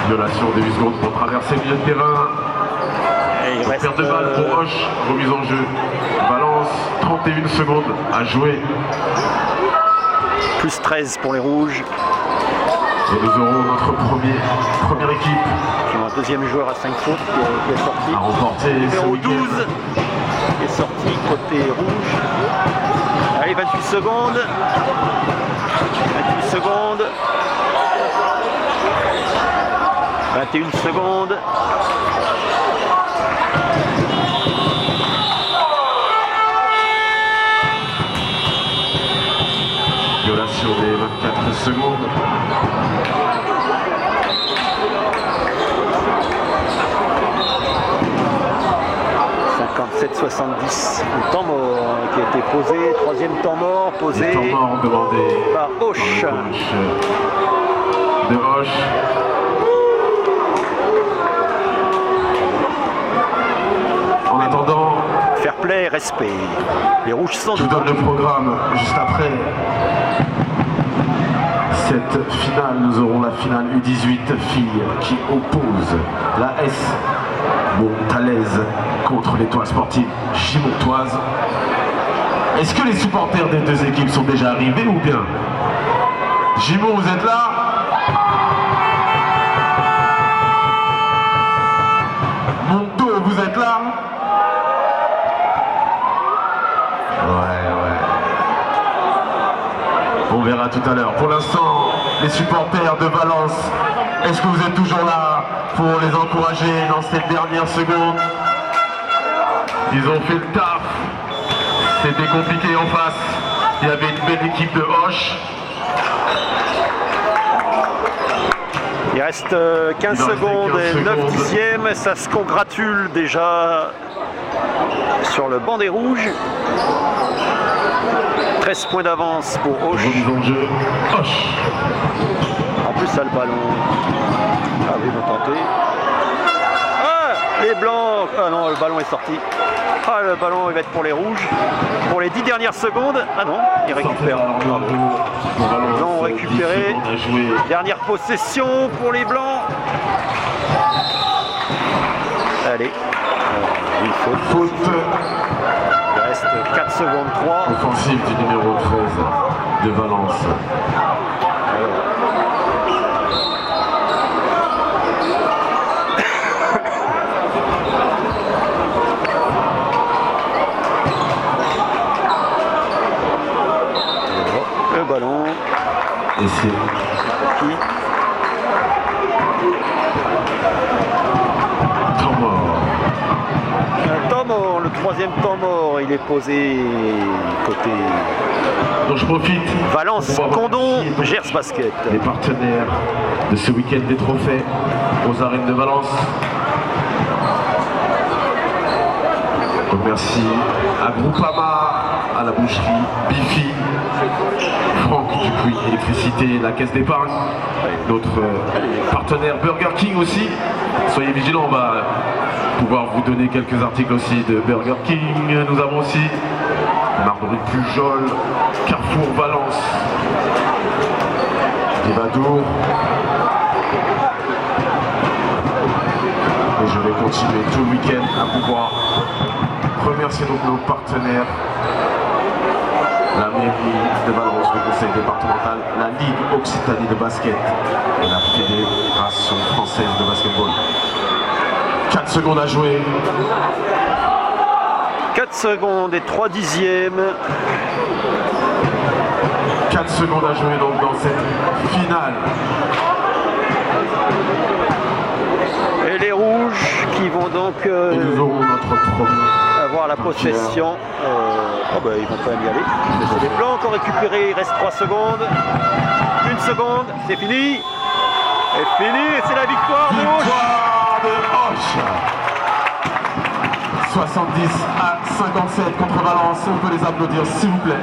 Violation des 8 secondes pour traverser le milieu de terrain. Et il reste Perte de balle pour Hoche. Remise en jeu. Valence, 31 secondes à jouer. plus 13 pour les rouges. Et nous aurons notre première équipe Qui ont un deuxième joueur à 5 fautes qui est sorti. à remporter ce Numéro week-end. 12 qui est sorti côté rouge. Allez, 28 secondes. 28 secondes. 21 secondes. Violation des 24 secondes. « 70 le temps mort qui a été posé, troisième temps mort posé Les temps morts demandés par Hoche. De Hoche. En attendant, Fair play, respect. Les rouges sont je vous donne le programme juste après. Cette finale, nous aurons la finale U18 filles qui oppose la S Montalaise contre l'étoile sportive Gimontoise. Est-ce que les supporters des deux équipes sont déjà arrivés ou bien? Gimont, vous êtes là? Monto, vous êtes là? Ouais. On verra tout à l'heure. Pour l'instant, les supporters de Valence, est-ce que vous êtes toujours là pour les encourager dans cette dernière seconde? Ils ont fait le taf. C'était compliqué en face. Il y avait une belle équipe de Hoche. Il reste 15 secondes et 9 dixièmes. Ça se congratule déjà sur le banc des rouges. 13 points d'avance pour Hoche. Remise en jeu. Hoche. En plus, ça a le ballon. Ah oui, ils vont tenter. Ah, les blancs. Ah non, le ballon est sorti. Ah, le ballon il va être pour les rouges. Pour les 10 dernières secondes. Ah non, ils récupèrent. Les blancs ont récupéré. Dernière possession pour les blancs. Allez. Une faute. Faute Il reste 4 secondes 3. offensive du numéro 13 de Valence. Le ballon. Et c'est Qui temps mort. Un temps mort, le troisième temps mort, il est posé côté Donc je profite Valence, pour voir Condon, ici, donc, Gers Basket. les partenaires de ce week-end des trophées aux arènes de Valence. Donc merci à Groupama, à la boucherie Bifi, Franck Dupuis Électricité, la Caisse d'épargne, notre partenaire Burger King aussi. Soyez vigilants, on va pouvoir vous donner quelques articles aussi de Burger King. Nous avons aussi Marguerite Pujol, Carrefour Valence, Evadour. Et je vais continuer tout le week-end à pouvoir remercier donc nos partenaires, la mairie de Valence, le conseil départemental, la Ligue Occitanie de basket et la Fédération française de basketball. 4 secondes à jouer. 4 secondes et 3 dixièmes. 4 secondes à jouer donc dans cette finale. Et les rouges qui vont donc Et nous aurons notre trophée. avoir la possession. Oh bah, ils vont quand même y aller. C'est les blancs qui ont récupéré, il reste 3 secondes. 1 seconde, c'est fini. Et fini, et c'est la victoire de Auch. Victoire de Auch. 70 à 57 contre Valence. On peut les applaudir s'il vous plaît.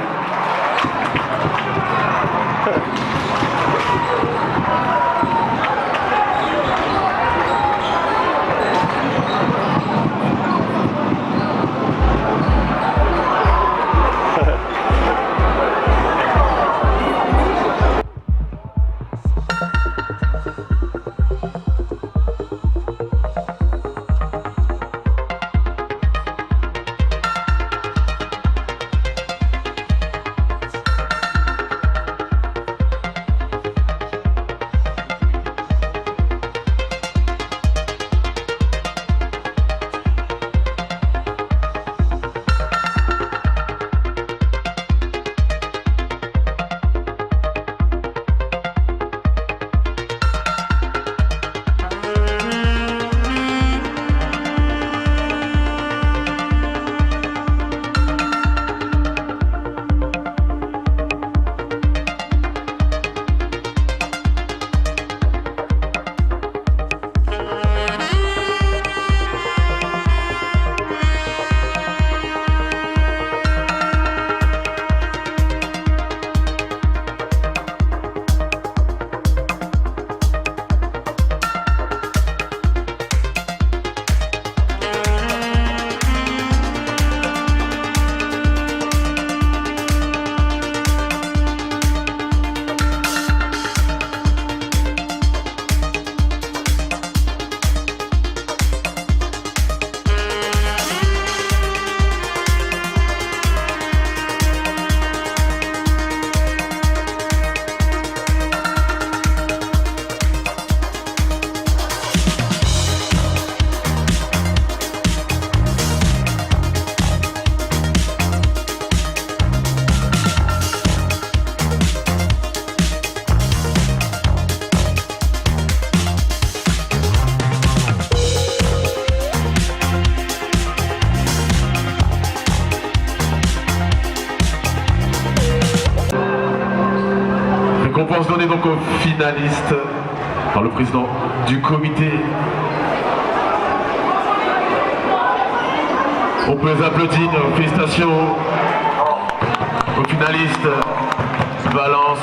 Récompense donnée donc aux finalistes par le président du comité. On peut les applaudir. Félicitations aux finalistes. Valence.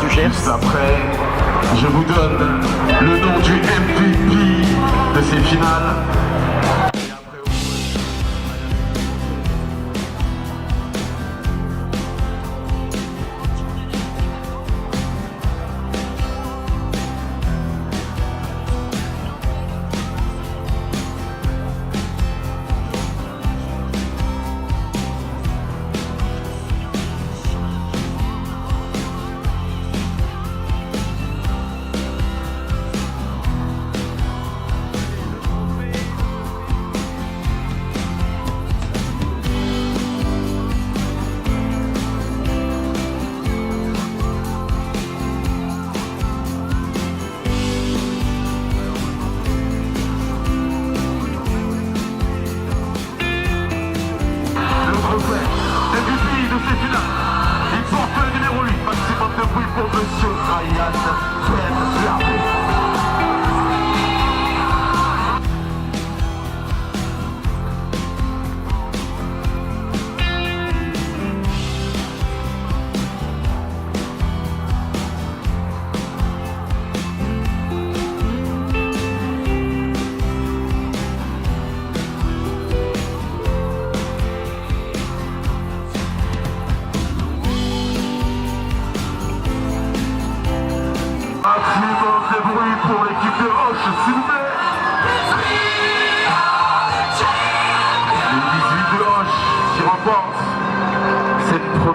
Juste après, je vous donne le nom du MVP de ces finales.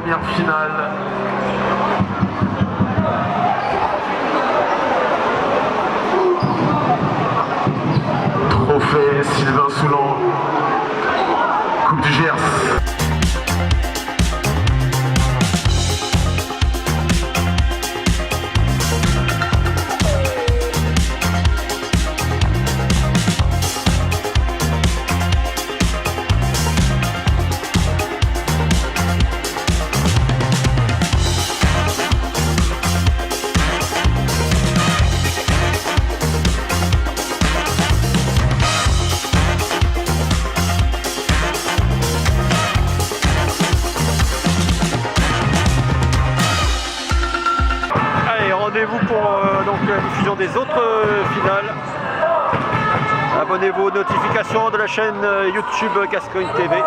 première finale. Trophée Sylvain Soulon, Coupe du Gers. Rendez-vous pour la diffusion des autres finales. Abonnez-vous aux notifications de la chaîne YouTube Gascogne TV.